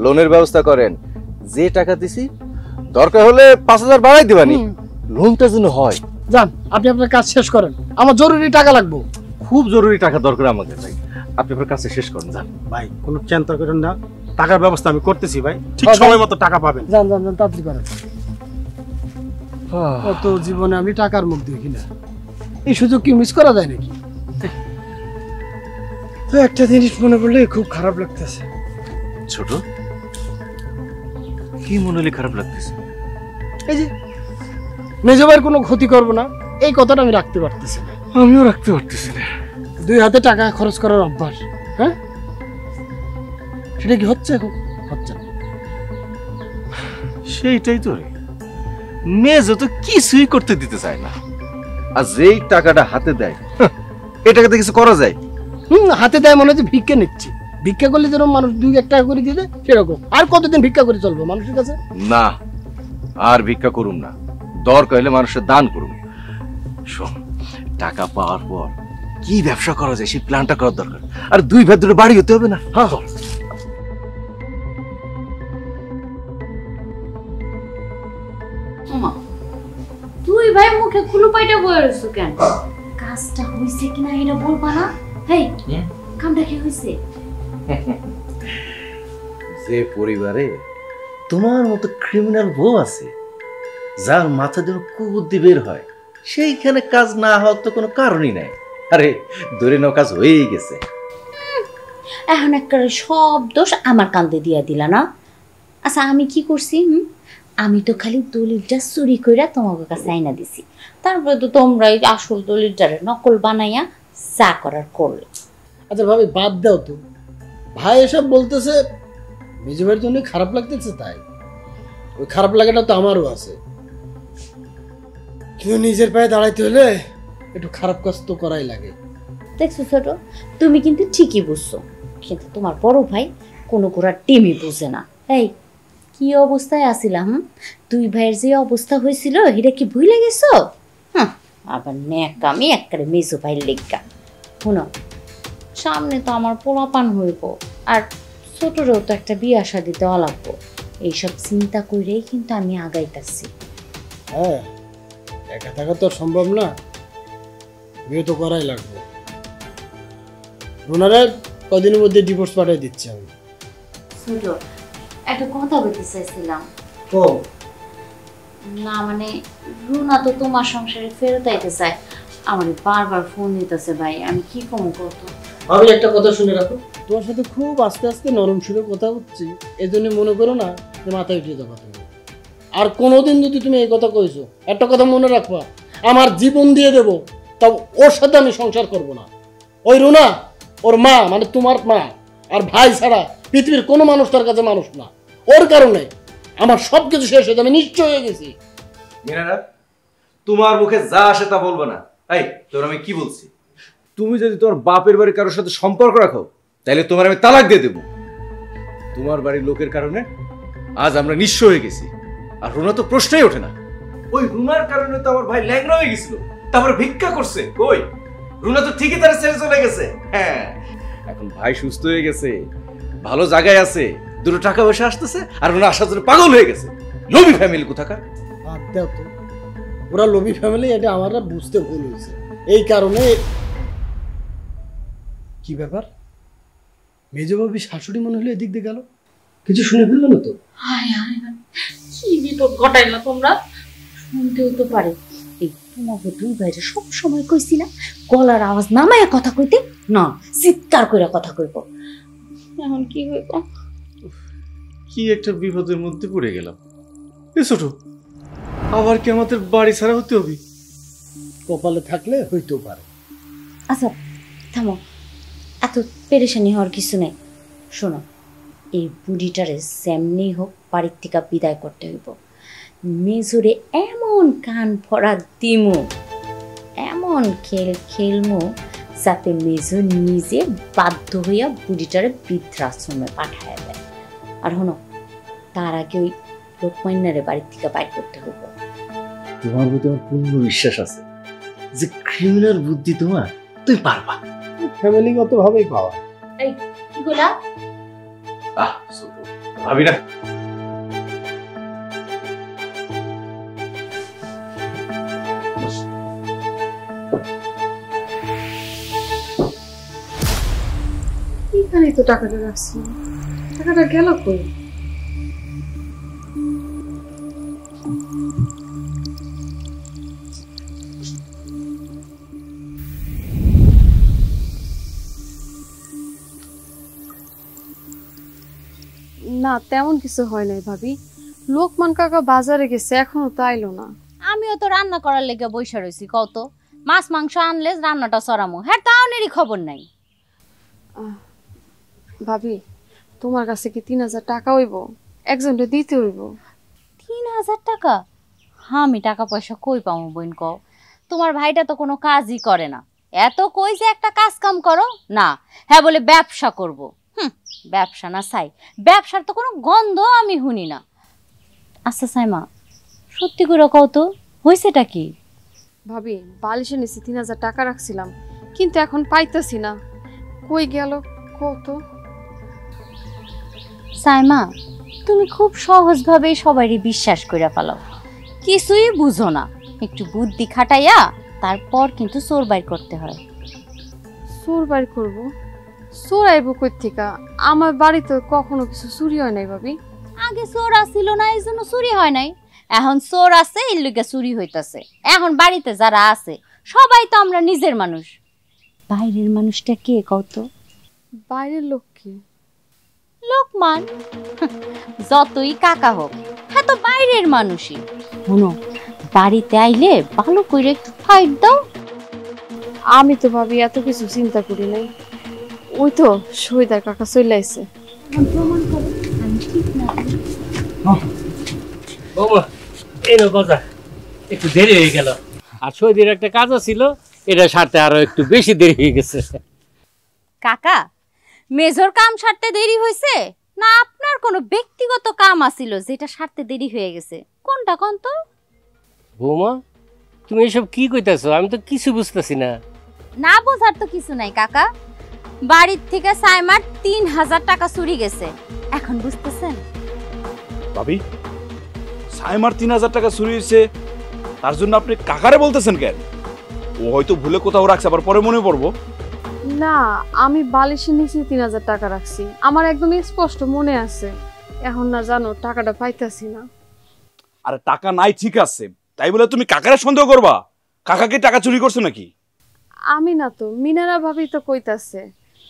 Speaker 9: লোনের ব্যবস্থা করেন। যে টাকা দিছি দরকার হলে 5,000 বাড়াই দিবানি, লোনটা যেন হয়।
Speaker 3: যান আপনি আপনার কাজ শেষ করেন, আমার জরুরি টাকা লাগবে,
Speaker 9: খুব জরুরি টাকা দরকার আমাদের ভাই। আপনি আপনার কাজটা শেষ করেন, যান।
Speaker 8: ভাই কোনো চিন্তা করেন না, টাকার ব্যবস্থা আমি করতেছি ভাই, ঠিক সময় মতো টাকা পাবেন।
Speaker 3: যান যান যান তাড়াতাড়ি করেন। কত জীবনে আমি টাকার মুখ দেখি না, এই সুযোগ কি মিস করা যায় নাকি? তো একটা জিনিস মনে পড়লে খুব খারাপ লাগতেছে।
Speaker 9: ছোট, কি মনে হলে খারাপ লাগতেছে?
Speaker 3: এই যে মেজো ভাইয়ের কোনো ক্ষতি করবো না, এই কথাটা আমি রাখতে পারতেছি না।
Speaker 9: আমিও রাখতে পারতেছি না।
Speaker 3: 2 হাতে টাকা খরচ করার অভ্যাস, হ্যাঁ সেটা কি হচ্ছে? এখন হচ্ছে না।
Speaker 9: সেইটাই তো রে, মেজো তো কিছুই করতে দিতে চায় না, আর যেই টাকাটা হাতে দেয় এই টাকাতে কিছু করা যায়?
Speaker 3: হাতে দেয় মনে হচ্ছে ভিক্ষা নিচ্ছি, ভিক্ষা করলে যেরকম মানুষ 2-1 টাকা করে দিয়ে দেয় সেরকম। আর কতদিন ভিক্ষা করে চলবো মানুষের কাছে?
Speaker 9: না, আর ভিক্ষা করুম না, দরকার হলে মানুষের দান করুম। শোন, টাকা পাওয়ার পর কি ব্যবসা করা যায় সেই প্ল্যানটা করার দরকার। আর 2 ভাই দুটো বাড়ি হতে হবে না? হ্যাঁ,
Speaker 7: তুই ভাই মুখে কুলু পাইটা বয়ে রইছো কেন? কাজটা হইছে কিনা এটা বলবা না? হেই, কামটা কি হইছে?
Speaker 9: যে পরিবারে তোমার মতো ক্রিমিনাল বউ আছে, যার মাথা যেন কুবুদ্ধি বের হয়, সেইখানে কাজ না হওয়ার তো কোনো কারণই নাই। আরে ধরে নাও কাজ হয়েই গেছে।
Speaker 7: এখন একটা সব দোষ আমার কান্দে দিয়া দিলা না? আচ্ছা আমি কি করছি? আমি তো খালি দলিলটা চুরি কইরা তোমাকে কাছে আইনা দিছি, তারপরে তো তোমরা এই আসল দলিলটারে নকল বানাইয়া যা করার করলে।
Speaker 3: আচ্ছা ভাবি বাদ দাও তো, ভাই এসব বলতেছে মেজো ভাইয়ের জন্য খারাপ লাগতেছে, তাই ওই খারাপ লাগাটা তো আমারও আছে, কিন্তু নিজের পায়ে দাঁড়াইতে হলে একটু খারাপ কাজ তো করাই লাগে।
Speaker 7: দেখছো ছোট, তুমি কিন্তু ঠিকই বুঝছো, কিন্তু তোমার বড় ভাই কোনো ঘোড়ার টিমই বুঝে না। এই কি অবস্থায় আছিলাম? 2 ভাইয়ের যে অবস্থা হয়েছিল এটা কি ভুলে গেছো? আবার ন্যাকামি একবারে মেজো ভাইয়ের লেগা। শুনো, সামনে তো আমার পোলাপান হইব, আর ছোটরেও তো একটা বিয়া শাদি দেওয়া লাগবো। এইসব চিন্তা করেই কিন্তু আমি আগাইতেছি।
Speaker 3: হ্যাঁ, একা থাকা তো সম্ভব না, বিয়ে তো করাই লাগবে। রুনারে কদিনের মধ্যে ডিভোর্স পাঠিয়ে দিচ্ছি আমি।
Speaker 7: ছোট, একটা কথা বলতে চাইছিলাম। না মানে রুনা তো তোমার সংসারে ফেরত আইতে চায়, আমার বারবার ফোন দিতেছে ভাই, আমি কি কম করতো?
Speaker 3: আমি একটা কথা শুনে রাখো, তোমার সাথে খুব আস্তে আস্তে নরম সুরে কথা হচ্ছে, এই জন্য মনে করো না যে মাথায় উঠিয়ে দেবো তুমি। আর কোনোদিন যদি তুমি এই কথা কইছো, একটা কথা মনে রাখবা, আমার জীবন দিয়ে দেবো, তা ওর সাথে আমি সংসার করব না। ওই রুনা ওর মা মানে তোমার মা আর ভাই ছাড়া পৃথিবীর কোনো মানুষ তার কাছে মানুষ না। ওর কারণে আমার সবকিছু শেষ হয়ে, আমি নিশ্চয় হয়ে গেছি।
Speaker 9: মিনারা, তোমার মুখে যা আসে তা বলবো না। এই তোর আমি কি বলছি, তুমি যদি তোমার বাপের বাড়ির কারোর সাথে সম্পর্ক রাখো তাহলে তোমার আমি তালাক দিয়ে দেবো। তোমার বাড়ির লোকের কারণে আজ আমরা নিঃস্ব হয়ে গেছি, আর রুনা তো প্রশ্নই ওঠে না। ওই রুনার কারণে তো আমার ভাই ল্যাংড়া হয়ে গেছিল, তারপরে ভিক্ষা করছে। কই, রুনা তো ঠিকই তার ছেড়ে চলে গেছে। হ্যাঁ, এখন ভাই সুস্থ হয়ে গেছে, ভালো জায়গায় আছে, 2 টাকা পয়সা আসতেছে, আর রুনা আসার জন্য পাগল হয়ে গেছে। লোভী ফ্যামিলি কোথাকার।
Speaker 3: বাদ দাও তো, ওরা লোভী ফ্যামিলি, এটা আমার বুঝতে ভুল হয়েছে। এই কারণে কি ব্যাপার, মেজবাবী শাশুড়ি মনে হলো এদিক দিয়ে গেল, কিছু শুনে ফেললো না তো?
Speaker 7: হায় হায় হায়, কি বিপদ ঘটাইলা তোমরা, শুনতেও তো পারে। এই তোমাকে 2 ভাইরে সব সময় কইছি না গলার আওয়াজ নামায়া কথা কইতে, না চিৎকার করে কথা কইব। এখন কি হইব?
Speaker 5: কি একটা বিপদের মধ্যে পড়ে গেলাম। এ ছোট, আবার কি আমাদের বাড়ি ছাড়া হতে হবে?
Speaker 3: কপালে থাকলে হইতেও পারে।
Speaker 7: আচ্ছা থামো, এত পেরেশানি হওয়ার কিছু নেই। শোনো, এই বুড়িটারে সেমনি হোক বাড়ির থেকে বিদায় করতে হইব। মেজরে এমন কান ভরা দিমু, এমন খেল খেলমু যাতে মেজর নিজে বাধ্য হইয়া বুড়িটারে বৃদ্ধাশ্রমে পাঠায় দেয়। আর হনো, তার আগে ওই লোকমান্যারে বাড়ির থেকে বাইর করতে হইব।
Speaker 9: তোমার প্রতি আমার পূর্ণ বিশ্বাস আছে যে ক্রিমিনাল বুদ্ধি তোমার, তুমি পারবা।
Speaker 8: ফ্যামিলিগত ভাবেই পাওয়া।
Speaker 7: এই কি গোলা?
Speaker 9: ভাবি না
Speaker 6: এখানেই তো টাকাটা রাখছি, টাকাটা গেল কই? না, তেমন কিছু হয় নাই ভাবি। লোকমান কাকা বাজারে গেছে, এখনো তো আইলো না।
Speaker 7: আমিও তো রান্না করার লেগে বইসা রইছি। কত মাছ মাংস আনলে রান্নাটা সরামো, হ্যাঁ তাওনেরই খবর নাই।
Speaker 6: ভাবি, তোমার কাছে কি 3000 টাকা হইব? একজনকে দিতে হইব।
Speaker 7: 3000 টাকা? আমি টাকা পয়সা কই পাবো বোন কও? তোমার ভাইটা তো কোনো কাজই করে না। এত কই যে একটা কাজ কাম করো না, হ্যাঁ বলে ব্যবসা করব। ব্যবসা না চাই, ব্যবসার তো কোনো গন্ধ আমি শুনি না। আচ্ছা সাইমা, সত্যি করে কও তো হয়েছেটা কি?
Speaker 6: ভাবি, বালিশের নিচে 3000 টাকা রাখছিলাম, কিন্তু এখন পাইতেছি না। কই গেল কত?
Speaker 7: সাইমা, তুমি খুব সহজভাবে সবারই বিশ্বাস করে ফেলাও, কিছুই বুঝো না। একটু বুদ্ধি খাটাইয়া তারপর কিন্তু চোর বাইর করতে হয়।
Speaker 6: চোর বাইর করবো? চোর আইব কই থেকে? আমার বাড়িতে কখনো কিছু চুরি হয় নাই ভাবি।
Speaker 7: আগে চোর আসিল না, এই জন্য চুরি হয় নাই। এখন চোর আছে, এই লইগা চুরি হইতাছে। এখন বাড়িতে যারা আছে সবাই তো আমরা নিজের মানুষ। বাইরের মানুষটা কে কও তো?
Speaker 6: বাইরের লোক কি?
Speaker 7: লোকমান। যতই কাকা হোক, হ্যাঁ তো বাইরের মানুষই। শুনো, বাড়িতে আইলে ভালো করে একটু ফাইট দাও।
Speaker 6: আমি তো ভাবি এত কিছু চিন্তা করি নাই। ওই তো শহীদার কাকা চলে আইছে।
Speaker 2: বাবা এই নো বাজার একটু দেরি হয়ে গেল, আর সৌদির একটা কাজ ছিল, এটা সারতে আরো একটু বেশি দেরি হয়ে গেছে।
Speaker 7: কাকা, মেজর কাম সারতে দেরি হয়েছে না আপনার কোনো ব্যক্তিগত কাম আছিল যেটা সারতে দেরি হয়ে গেছে? কোনটা কোন তো?
Speaker 2: বৌমা, তুমি এসব কি কইতাছো? আমি তো কিছু বুঝতেছি না।
Speaker 7: না বোঝার তো কিছু নাই কাকা। বাড়ির থেকে সাইমার 3000 টাকা চুরি গেছে, এখন বুঝতেছেন?
Speaker 1: ভাবি, সাইমার 3000 টাকা চুরি হয়েছে, তার জন্য আপনি কাকারে বলতেছেন কেন? ও হয়তো ভুলে কোথাও রাখছে, আবার পরে মনে পড়বো।
Speaker 6: না, আমি বালিশের নিচে 3000 টাকা রাখছি, আমার একদম স্পষ্ট মনে আছে। এখন না জানো টাকাটা পাইতাছি না।
Speaker 1: আরে টাকা নাই ঠিক আছে, তাই বলে তুমি কাকারে সন্দেহ করবা? কাকা কি টাকা চুরি করছে নাকি?
Speaker 6: আমি না তো, মিনারা ভাবি তো কইতাছে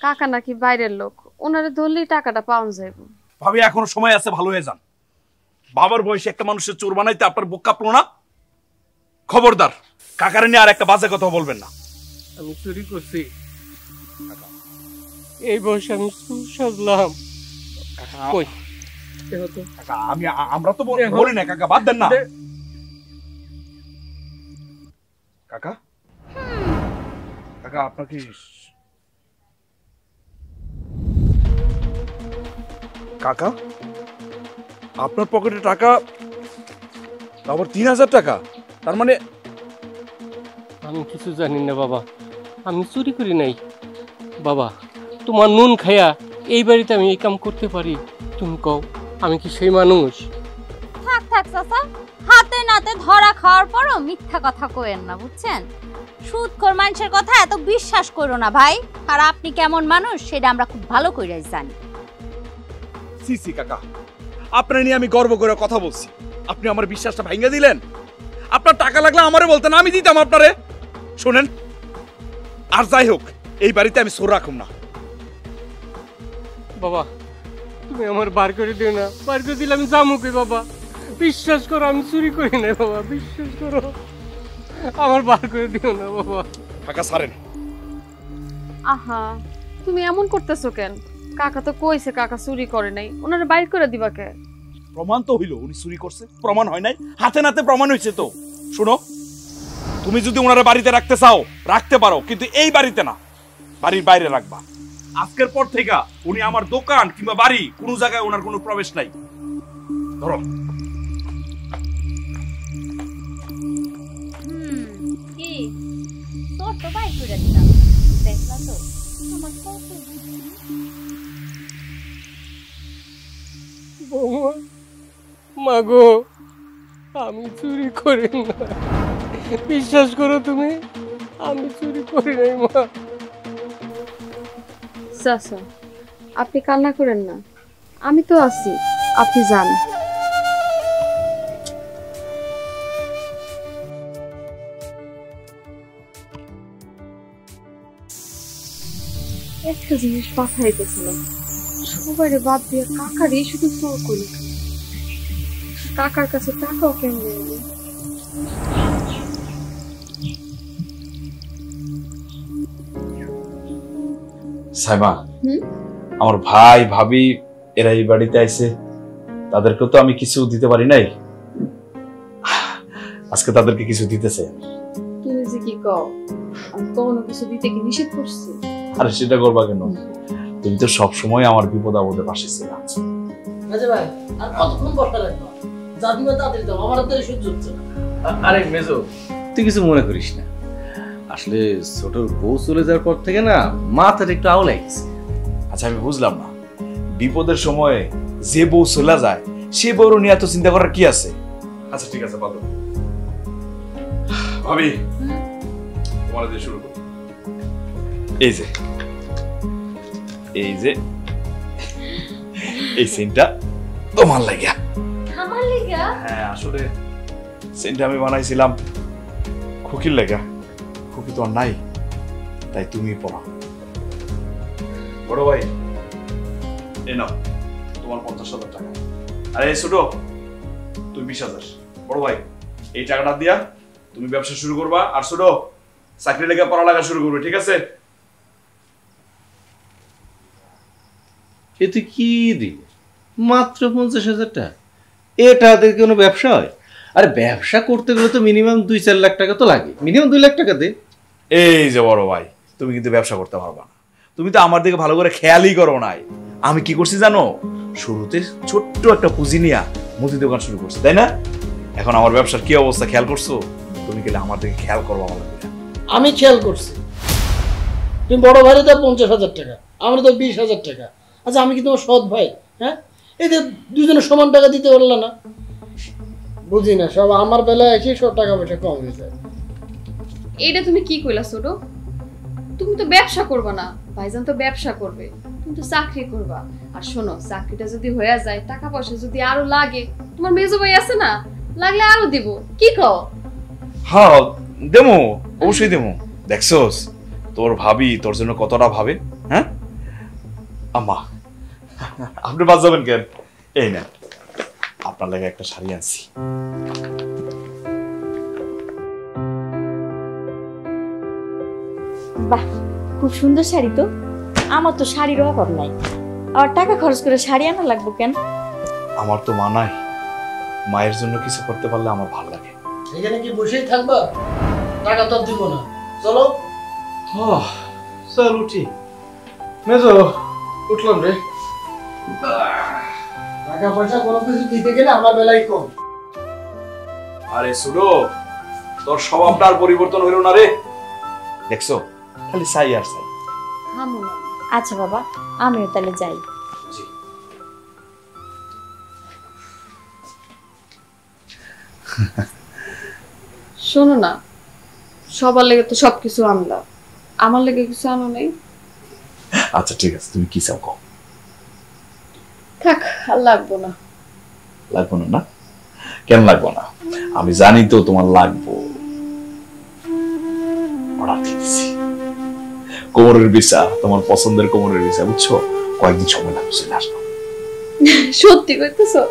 Speaker 6: কাকা নাকি বাইরের লোক, ওনারে ধরলেই টাকাটা পাওয়া যাইব।
Speaker 1: ভাবি, এখনো সময় আছে, ভালো হয়ে যান। বাবার বয়সে একটা মানুষের চোর বানাইতে আপনার বুক কাঁপলো না? খবরদার, কাকারে নিয়ে আর একটা বাজে কথা বলবেন না।
Speaker 2: আমি চুরি করছি, এই বয়সে আমি সাজলাম। কই
Speaker 1: আমরা তো বলি না কাকা, বাদ দেন না। কাকা, কাকা আপনার কি কাকা আপনার পকেটে টাকা, আবার 3000 টাকা? তার মানে
Speaker 2: আমি কিছু জানি না বাবা, আমি চুরি করি নাই। বাবা, তোমার নুন খাইয়া এই বাড়িতে আমি এই কাম করতে পারি? তুমি কও, আমি কি সেই মানুষ?
Speaker 7: থাক থাক চাচা, হাতে নাতে ধরা খাওয়ার পরও মিথ্যা কথা কইেন না, বুঝছেন? সুদখোর মানুষের কথা এত বিশ্বাস করো না ভাই। আর আপনি কেমন মানুষ সেটা আমরা খুব ভালো কইরাই জানি।
Speaker 1: সিসি কাকা, আপনার নিয়ে আমি গর্ব করে কথা বলছি, আপনি আমার বিশ্বাসটা ভাঙিয়ে দিলেন। আপনার টাকা লাগলে আমারে বলতেন, আমি দিতাম আপনারে। শোনেন, আর যাই হোক, এই বাড়িতে আমি চোর রাখুম না।
Speaker 2: বাবা, তুমি আমার বার করে দিও না, বার করে দিলে আমি যাবো কই? বাবা বিশ্বাস করো, আমি চুরি করি নাই। বাবা বিশ্বাস করো, আমার বার করে দিও না বাবা।
Speaker 1: কাকা ছাড়েন।
Speaker 6: আহা, তুমি এমন করতেছো কেন? কাকা তো কইছে কাকা চুরি করে নাই, ওনারে বাইর করে দিবা কে?
Speaker 10: প্রমাণ তো হইলো উনি চুরি করছে, প্রমাণ হয় নাই, হাতে নাতে প্রমাণ হয়েছে তো। শুনো, তুমি যদি ওনারা বাড়িতে রাখতে চাও রাখতে পারো, কিন্তু এই বাড়িতে না, বাড়ির বাইরে রাখবা। আজকের পর থেকে উনি আমার দোকান কিংবা বাড়ি কোনো জায়গায় ওনার কোনো প্রবেশ নাই। ধরো।
Speaker 7: কি তোর তো বাইর করে দিলাম, দেখলা তো আমার কত বুদ্ধি।
Speaker 2: বৌমা, মাগো, আমি চুরি করি না, বিশ্বাস করো তুমি, আমি চুরি করি নাই মা।
Speaker 6: চাচা, আপনি কান্না করেন না, আমি তো আছি, আপনি যান। একটা জিনিস মাথায় গেছিল, সবাই বাদ দিয়ে কাকারই শুধু চোর করি, কাকার কাছে টাকাও কেমন।
Speaker 5: সাইমা, আমার ভাই ভাবি এরা এই বাড়িতে আইছে, তাদেরকে তো আমি কিছু দিতে পারি নাই, আজকে তাদেরকে কিছু দিতে চাই।
Speaker 6: তুমি যে কি কও, আমি কোনো কিছু দিতে কি নিষেধ করছি?
Speaker 5: আরে সেটা করবা কেন, তুমি তো সবসময় আমার বিপদ আপদে পাশে ছিলে।
Speaker 11: আচ্ছা ভাই, আর কতক্ষণ বসা রাখবো? যা দিবে তাড়াতাড়ি দাও, আমার হাতে সহ্য হচ্ছে না।
Speaker 9: আরে মেজো, তুই কিছু মনে করিস না, আসলে ছোটর বউ চলে যাওয়ার পর থেকে না মাথাটা একটু আউলাই গেছে।
Speaker 5: আচ্ছা আমি বুঝলাম না, বিপদের সময় যে বউ চলে যায় সে বউর নিয়ে এত চিন্তা করার কি আছে? আচ্ছা ঠিক আছে, বাদো ভাবি, তোমার দিয়ে শুরু করো। এই যে এই সিনটা তোমার লাগিয়া।
Speaker 7: আমার লাগা?
Speaker 5: হ্যাঁ, আসলে সিনটা আমি বানাইছিলাম খুকির লাগা, খুকি তো আর নাই, তাই তুমি পড়াও। বড় ভাই, এই নাও তোমার 50,000 টাকা। আরে ছোট, তুই 20,000। বড় ভাই, এই টাকাটা দিয়া তুমি ব্যবসা শুরু করবা, আর ছোট চাকরি লেগে পড়ালেখা শুরু করবে, ঠিক আছে?
Speaker 9: এ তুই কি দিলি? মাত্র 50,000 টাকা? এটা দিয়ে কোনো ব্যবসা হয়? আরে ব্যবসা করতে গেলে তো মিনিমাম 2-4 লাখ টাকা তো লাগে, মিনিমাম 2 লাখ টাকা দে।
Speaker 5: এই যে বড় ভাই, তুমি কিন্তু ব্যবসা করতে পারবা না, তুমি তো আমার দিকে ভালো করে খেয়ালই করো নাই। আমি কি করছি জানো, শুরুতে ছোট্ট একটা পুঁজি নিয়ে মুদি দোকান শুরু করছি, তাই না? এখন আমার ব্যবসার কি অবস্থা খেয়াল করছো? তুমি গেলে আমার দিকে খেয়াল করবো।
Speaker 11: আমি খেয়াল করছি, তুমি বড় ভাইরে দাও 50,000 টাকা, আমরা তো 20,000 টাকা। আচ্ছা আমি কি তোমার সৎ ভাই? হ্যাঁ, এই যে দুজনের সমান টাকা দিতে পারলা না? বুঝি না, সব আমার বেলায় এসে সব টাকা পয়সা কম হয়ে যায়।
Speaker 6: এইটা তুমি কি কইলা ছোট? তুমি তো ব্যবসা করবা না, ভাইজান তো ব্যবসা করবে, তুমি তো চাকরি করবা। আর শোনো, চাকরিটা যদি হয়ে যায়, টাকা পয়সা যদি আরো লাগে, তোমার মেজো ভাই আছে না, লাগলে আরো দিব, কি কও?
Speaker 5: হ্যাঁ দেমো, অবশ্যই দেমো। দেখছোস তোর ভাবি তোর জন্য কতটা ভাবে। হ্যাঁ আম্মা, আপনি বাদ যাবেন কেন? এই না, আপনার লাগে একটা শাড়ি আনছি।
Speaker 7: বাহ, খুব সুন্দর শাড়ি তো। আমার তো শাড়ির অভাব নাই, আর টাকা খরচ করে শাড়ি আনা লাগবো কেন?
Speaker 5: আমার তো মা নাই, মায়ের জন্য কিছু করতে পারলে আমার ভালো লাগে।
Speaker 11: এখানে কি বসেই থাকবা? টাকা তো দিব না, চলো।
Speaker 9: চল উঠি। মেজো, উঠলাম রে।
Speaker 11: টাকা পয়সা কোনো কিছু দিতে গেলে আমার বেলায় কম।
Speaker 5: আরে সুডো, তোর স্বভাবটা আর পরিবর্তন হইল না রে। দেখছো, খালি চাই আর চাই।
Speaker 7: আচ্ছা বাবা, আমিও তাহলে যাই।
Speaker 6: শোনো না, সবার লেগে তো সবকিছু আনলা, আমার লেগে কিছু আনো নাই?
Speaker 5: আচ্ছা ঠিক আছে, তুমি কি চাও কও।
Speaker 6: থাক, আর লাগবো না।
Speaker 5: লাগবো না? না কেন লাগবো না? আমি জানি তো তোমার লাগবো। কোমরের বিছা, তোমার পছন্দের কোমরের বিছা, বুঝছো? কয়েকদিন সময় লাগবে, চলে আসবো।
Speaker 6: সত্যি কইতেছো?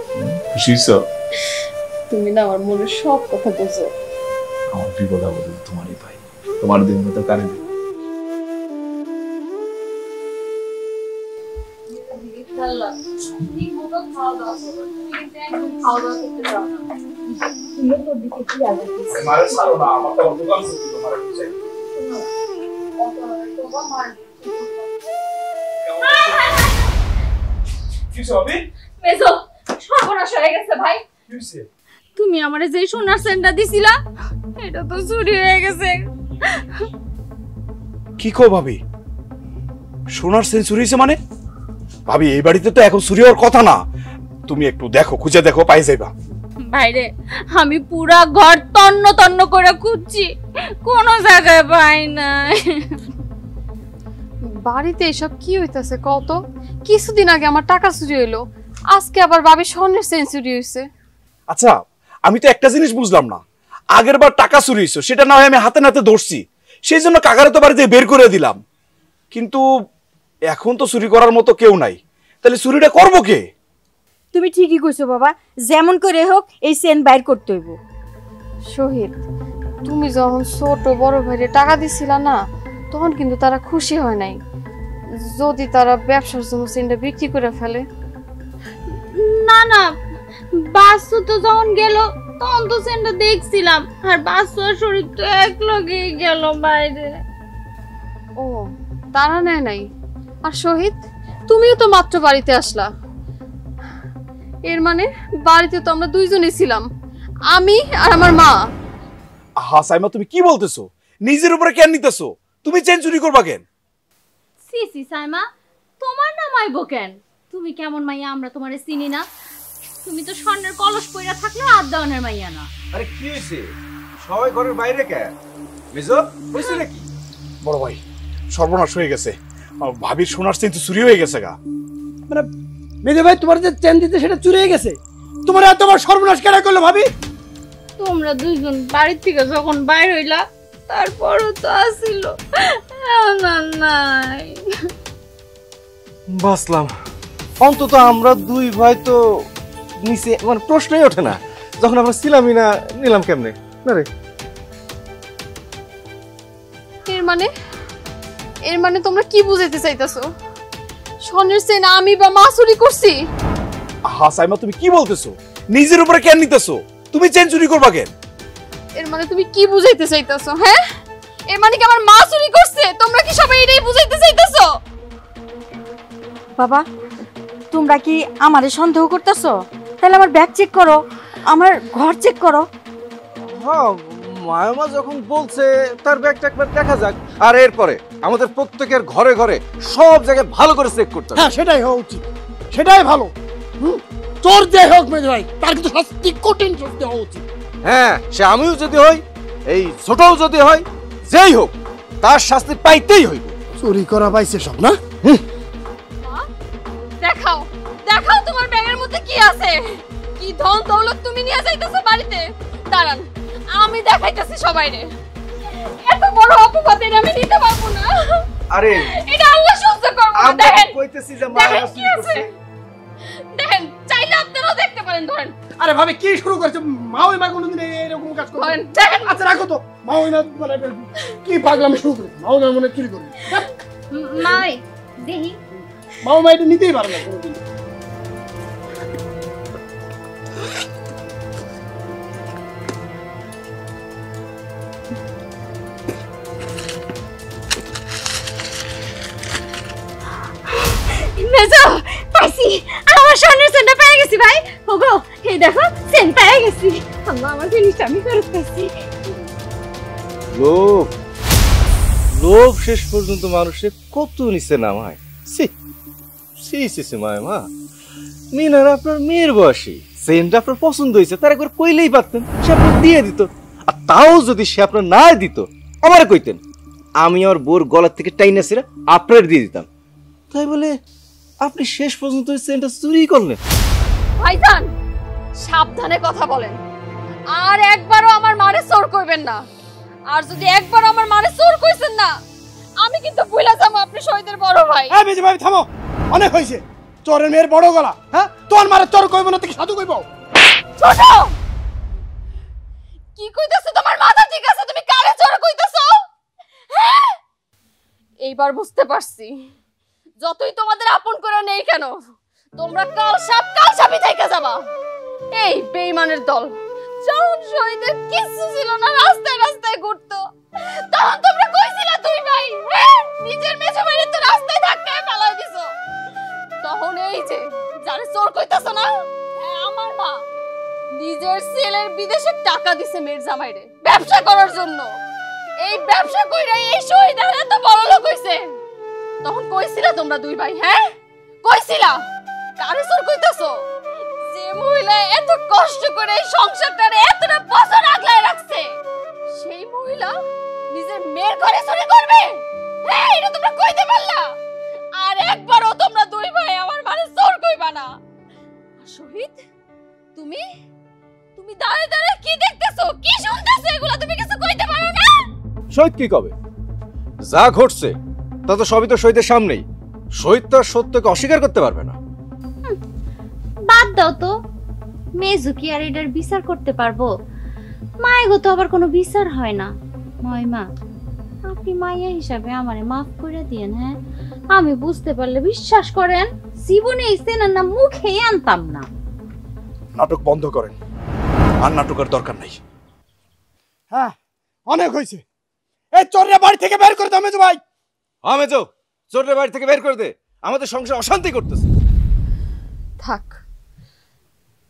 Speaker 5: খুশি হইছো?
Speaker 6: তুমি না আমার মনের সব কথা বোঝো।
Speaker 5: আমার বিপদ আপদে তোমারই ভাই, তোমার দিন তো কারে দিই।
Speaker 6: ঠিক মতো খাওয়া দাওয়া করো, তুমি কিন্তু একদম খাওয়া দাওয়া করতে যাও না।
Speaker 7: তুমি তোর দিকে কি আগে
Speaker 10: মারে ছাড়ো না, আমার তো দোকান ছুটি তোমার চাই। কি সবই
Speaker 6: মেজো সর্বনাশ হয়ে গেছে ভাই।
Speaker 10: কি হইছে?
Speaker 6: তুমি আমারে যে সোনার সেন্টটা দিছিলা এটা তো চুরি হয়ে গেছে।
Speaker 10: কি কো ভাবি, সোনার চেন চুরি হয়েছে মানে? ভাবি এই বাড়িতে তো এখন চুরি হওয়ার কথা না, তুমি একটু দেখো, খুঁজে দেখো, পাই যাইবা।
Speaker 6: ভাইরে আমি পুরা ঘর তন্ন তন্ন করে খুঁজছি, কোনো জায়গায় পাই নাই। বাড়িতে এসব কি হইতাছে কত? কিছুদিন আগে আমার টাকা চুরি হইলো, আজকে আবার ভাবি স্বর্ণের চেন চুরি হইছে।
Speaker 10: আচ্ছা আমি তো একটা জিনিস বুঝলাম না, আগের বার টাকা চুরি হয়েছে সেটা না হয় আমি হাতে নাতে ধরছি, সেই জন্য কাকারে তো বাড়িতে বের করে দিলাম, কিন্তু এখন তো চুরি করার মতো কেউ নাই, তাহলে চুরিটা করবো কে?
Speaker 12: তুমি ঠিকই কইছো বাবা, যেমন করে হোক এই চেন বাইর করতে হইব।
Speaker 6: শহীদ, তুমি যখন ছোট বড় ভাইরে টাকা দিছিলা না, তখন কিন্তু তারা খুশি হয় নাই। যদি তারা ব্যবসার জন্য চেনটা বিক্রি করে ফেলে।
Speaker 13: না না, বাসু তো যখন গেল তখন তো চেনটা দেখছিলাম, আর বাসু আর শরীর তো এক লগে গেল বাইরে।
Speaker 6: ও তারা নেয় নাই। আর শহীদ, তুমিও তো মাত্র বাড়িতে আসলা, এর মানে বাড়িতে তো আমরা দুইজনই ছিলাম, আমি আর আমার মা।
Speaker 10: আহা সাইমা, তুমি কি বলতেছো? নিজের উপরে কেন নিতেছো? তুমি চেন চুরি করবা কেন?
Speaker 13: সি সি সাইমা, তোমার নাম আইবো কেন? তুমি কেমন মাইয়া আমরা তোমারে চিনি না? তুমি তো স্বর্ণের কলস পইরা থাকলে হাত দেওয়ানের মাইয়া না।
Speaker 9: আরে কি হয়েছে? সবাই ঘরের বাইরে কে? মেজো হয়েছে নাকি?
Speaker 10: বড় ভাই সর্বনাশ হয়ে গেছে, ভাবির সোনার চেন তো চুরি হয়ে গেছে গা।
Speaker 4: মানে মেজো ভাই তোমার যে চেন দিতে সেটা চুরি হয়ে গেছে, তোমার এত বড় সর্বনাশ কেন করলো ভাবি?
Speaker 13: তোমরা দুইজন বাড়ির থেকে যখন বাইর হইলা তারপরও তো আসিল, না নাই।
Speaker 9: বাসলাম, অন্তত আমরা দুই ভাই তো নিচে, মানে প্রশ্নই ওঠে না, যখন আমরা ছিলামই না নিলাম কেমনে? না রে,
Speaker 6: এর মানে তোমরা কি বুঝাইতে চাইতাছো? স্বর্ণের চেন আমি বা মা চুরি করছি?
Speaker 10: আহা সাইমা, তুমি কি বলতেছো? নিজের উপরে কেন নিতেছো? তুমি চেন চুরি করবা কেন?
Speaker 6: এর মানে তুমি কি বুঝাইতে চাইতাছো? হ্যাঁ, এর মানে কি আমার মা চুরি করছে? তোমরা কি সবাই এটাই বুঝাইতে চাইতাছো?
Speaker 12: বাবা, তোমরা কি আমারে সন্দেহ করতেছো? তাহলে আমার ব্যাগ চেক করো, আমার ঘর চেক করো।
Speaker 9: হ্যাঁ, মায়ামা যখন বলছে তার ব্যাগটা একবার দেখা যাক, আর এরপরে আমাদের প্রত্যেকের ঘরে ঘরে সব জায়গায় ভালো করে চেক করতে হবে।
Speaker 3: হ্যাঁ সেটাই হওয়া উচিত, সেটাই ভালো। তোর যে হোক মেজো ভাই, তার কিন্তু শাস্তি, কঠিন শাস্তি হওয়া উচিত।
Speaker 9: হ্যাঁ, সে আমিও যদি হই, এই ছোটও যদি হয়, যেই হোক তার শাস্তি পাইতেই হইব।
Speaker 3: চুরি করা পাইছে সব না?
Speaker 6: দেখাও দেখাও তোমার ব্যাগের মধ্যে কি আছে, কি ধন দৌলত তুমি নিয়ে যাইতেছো বাড়িতে। দাঁড়ান, আমি দেখাইতেছি সবাইরে। এত বড় অপবাদ এটা আমি নিতে পারবো না।
Speaker 9: আরে
Speaker 6: এটা আল্লাহ সহ্য করবে না। দেখেন
Speaker 9: কইতেছি যে মায়া চুরি করছে।
Speaker 6: দেখেন, চাইলে আপনারাও দেখতে পারেন। ধরেন।
Speaker 3: আরে ভাবি কি শুরু করেছে? মা ওই মা কোনোদিন এরকম কাজ করে?
Speaker 6: দেখেন।
Speaker 3: আচ্ছা রাখো তো, মা ওই মা মানে কি পাগলামি শুরু করে? মা ওই মা মনে চুরি করে?
Speaker 13: মাই দেখি,
Speaker 3: মা ওই মা এটা নিতেই পারে না কোনোদিন।
Speaker 13: মেজো পাইছি, আমার স্বর্ণের চেনটা পেয়ে গেছি ভাই। ওগো এই দেখো, চেন পেয়ে গেছি। আল্লাহ, আমার জিনিসটা আমি ফেরত পাইছি।
Speaker 9: লোভ, লোভ শেষ পর্যন্ত মানুষের কত নিচে নামায়। সি সি সি সি মায়ামা, মিনার আপনার মেয়ের বয়সী, চেনটা আপনার পছন্দ হয়েছে, তার একবার কইলেই পারতেন, সে আপনার দিয়ে দিত। আর তাও যদি সে আপনার না দিত, আমার কইতেন, আমি আমার বোর গলার থেকে টাইনা ছিঁড়ে আপনার দিয়ে দিতাম। তাই বলে আপনি শেষ পর্যন্ত চেনটা চুরি করলেন।
Speaker 6: ভাইজান, সাবধানে কথা বলেন, আর একবারও আমার মারে চোর কইবেন না। আর যদি একবার আমার মারে চোর কইছেন না, আমি কিন্তু ভুলে যাবো আপনি শহীদের বড় ভাই।
Speaker 3: হ্যাঁ মেজো ভাই থামো, অনেক হয়েছে। চোরের মেয়ের বড় গলা, হ্যাঁ? তোর মারে চোর কইব না, তুই সাধু কইব?
Speaker 6: ছোট, কি কইতাছো? তোমার মাথা ঠিক আছে? তুমি কারে চোর কইতাছো? হ্যাঁ, এইবার বুঝতে পারছি, যতই তোমাদের আপন করে নেই কেন, তোমরা কাল সাপই থেকে যাবা। এই বেঈমানের দল যখন শহীদের কিছু ছিল না, রাস্তায় রাস্তায় ঘুরতো, তখন তোমরা কইছিলা দুই ভাই নিজের মেজো ভাইয়ের তো রাস্তায় ধাক্কায় ফেলাই দিছো। তখন এই যে জানে চোর কইতাছ না, হ্যাঁ আমার মা নিজের ছেলের বিদেশে টাকা দিছে মেয়ের জামাইরে ব্যবসা করার জন্য। এই ব্যবসা কইরা এই শহীদ এত বড় লোক হইছে। তখন কইছিলা তোমরা দুই ভাই, হ্যাঁ কইছিলা। কারে চোর কইতাছো? যে মহিলা এত কষ্ট করে এই সংসারটারে এতটা বছর আগলায় রাখছে, সেই মহিলা নিজের মেয়ের ঘরে চুরি করবে? হ্যাঁ এটা তোমরা কইতে পারলা? আর একবারও তোমরা দুই ভাই আমার মানে চোর কইবা না। শহীদ তুমি তুমি দাঁড়িয়ে দাঁড়িয়ে কি দেখতেছো, কি শুনতেছো? এগুলা তুমি কিছু কইতে পারো না?
Speaker 9: শহীদ কি কবে? যা ঘটছে তা তো সবই তো শহীদের সামনেই। শহীদ তো সত্যকে অস্বীকার করতে পারবে না।
Speaker 7: বাদ দাও তো, মেজু কি আর এটার বিচার করতে পারবো? মায়েগো তো আবার কোনো বিচার হয় না। মা আপনি মাইয়া হিসাবে আমারে মাফ করে দিয়েন। হ্যাঁ আমি বুঝতে পারলে বিশ্বাস করেন জীবনে এই সেনার নাম মুখেই আনতাম না।
Speaker 1: নাটক বন্ধ করেন, আর নাটকের দরকার নাই।
Speaker 3: হ্যাঁ অনেক হয়েছে। এই চোররা বাড়ি থেকে বের করে দাও মেজো ভাই।
Speaker 9: হ্যাঁ মেজো, চোররা বাড়ি থেকে বের করে দে, আমাদের সংসার অশান্তি করতেছে।
Speaker 6: থাক,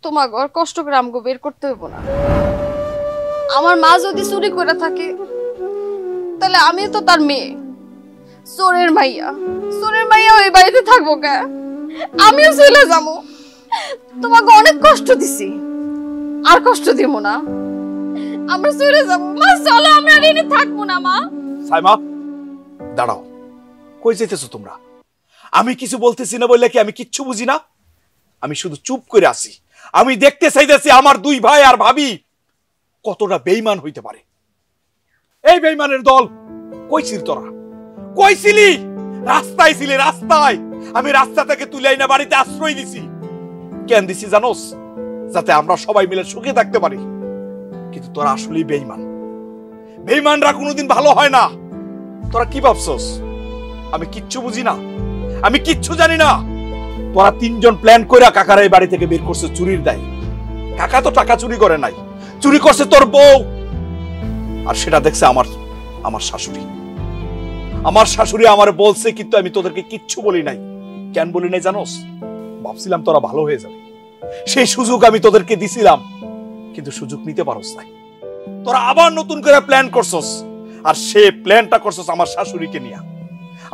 Speaker 6: তোমাকে আর কষ্ট করে আমগো বের করতে হইব না। আমার মা যদি চুরি করে থাকে তাহলে আমি তো তার মেয়ে, চোরের মাইয়া ওই বাড়িতে থাকবো কে? আমিও চলে যাবো। তোমাকে অনেক কষ্ট দিছি, আর কষ্ট দিব না। আমরা চলে যাবো। মা চলো, আমরা এখানে থাকবো না। মা
Speaker 10: সাইমা দাঁড়াও, কই যেতেছো তোমরা? আমি কিছু বলতেছি না বললে কি আমি কিচ্ছু বুঝি না? আমি শুধু চুপ করে আছি। আমি দেখতে চাইতেছি আমার দুই ভাই আর ভাবি কতটা বেঈমান হইতে পারে। এই বেঈমানের দল কইছিস তোরা? কইছিলি? রাস্তায় ছিলি, রাস্তায়। আমি রাস্তা থেকে তুলে আইনা বাড়িতে আশ্রয় দিছি। কেন দিছি জানোস? যাতে আমরা সবাই মিলে সুখে থাকতে পারি। কিন্তু তোরা আসলেই বেঈমান। বেঈমানরা কোনোদিন ভালো হয় না। তোরা কি ভাবছস আমি কিচ্ছু বুঝি না? আমি কিচ্ছু জানি না। তোরা তিনজন প্ল্যান করে কাকার এই বাড়ি থেকে বের করছে চুরির দায়। কাকা তো টাকা চুরি করে নাই, চুরি করছে তোর বউ। আর সেটা দেখছে আমার শাশুড়ি। আমার শাশুড়ি আমার বলছে, কিন্তু আমি তোদেরকে কিচ্ছু বলি নাই। কেন বলি নাই জানোস? ভাবছিলাম তোরা ভালো হয়ে যাবে। সেই সুযোগ আমি তোদেরকে দিছিলাম, কিন্তু সুযোগ নিতে পারোস নাই। তোরা আবার নতুন করে প্ল্যান করছস, আর সে প্ল্যানটা করছস আমার শাশুড়িকে নিয়ে।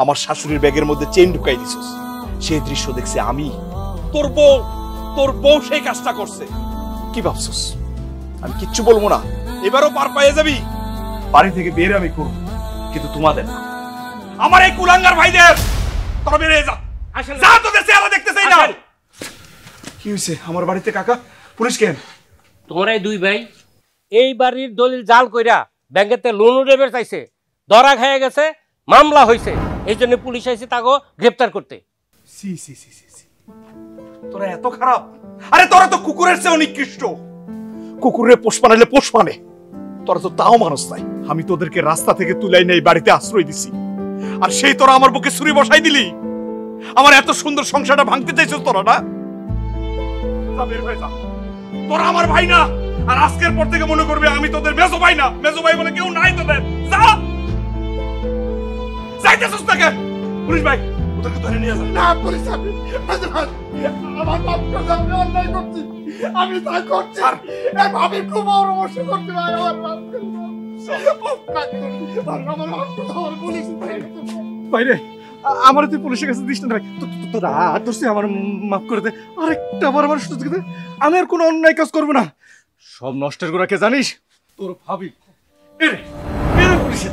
Speaker 10: আমার শাশুড়ির ব্যাগের মধ্যে চেইন ঢুকাই দিছস। সেই দৃশ্য দেখছে আমি। তোর বউ সেই কাজটা করছে। কি ভাবছস আমি কিচ্ছু বলবো না? এবারও পার পাইয়ে যাবি। বাড়ি থেকে বের আমি করব, কিন্তু তোমাদের না, আমার এই কুলাঙ্গার ভাইদের। তোরা বেরিয়ে যা। যা, তোদের চেহারা দেখতে চাই না। কি হয়েছে আমার বাড়িতে কাকা? পুলিশ কেন?
Speaker 2: তোমরা এই দুই ভাই এই বাড়ির দলিল জাল কইরা ব্যাংকেতে লোন উঠাইবার চাইছে, ধরা খেয়ে গেছে, মামলা হয়েছে। এই জন্য পুলিশ আইছে তাকে গ্রেপ্তার করতে।
Speaker 10: সি সি সি সি, তোরা এত খারাপ? আরে তোরা তো কুকুরের চেয়ে নিকৃষ্ট। কুকুরের পোষ মানাইলে পোষ মানে, তোরা তো তাও মানুষ নাই। আমি তোদেরকে রাস্তা থেকে তুলাই নেই বাড়িতে আশ্রয় দিছি, আর সেই তোরা আমার বুকে ছুরি বসাই দিলি। আমার এত সুন্দর সংসারটা ভাঙতে চাইছিস তোরা না? বের হয়ে যা। তোরা আমার ভাই না, আর আজকের পর থেকে মনে করবে আমি তোদের মেজো ভাই না। মেজো ভাই বলে কেউ নাই তোদের। যা, যাইতেছিস নাকি? পুলিশ ভাই ওদেরকে ধরে নিয়ে যা।
Speaker 3: না পুলিশ, আমার মাফ করে দাও, আমি অন্যায় করছি। আমি তা করছি। এই ভাবি খুব পরামর্শ করতে ভাই, আমার মাফ করে দাও। আমার মাফ করে দাও, পুলিশ
Speaker 1: বাইরে আমার তুই পুলিশের কাছে দিস না ভাই। তোরা হাত ধরছি, আমার মাফ করে দে। আরেকটা বার আমার সুযোগ দে, আমি আর কোনো অন্যায় কাজ করবো না। সব নষ্টের গোড়া কে জানিস? তোর ভাবি।
Speaker 3: পুলিশে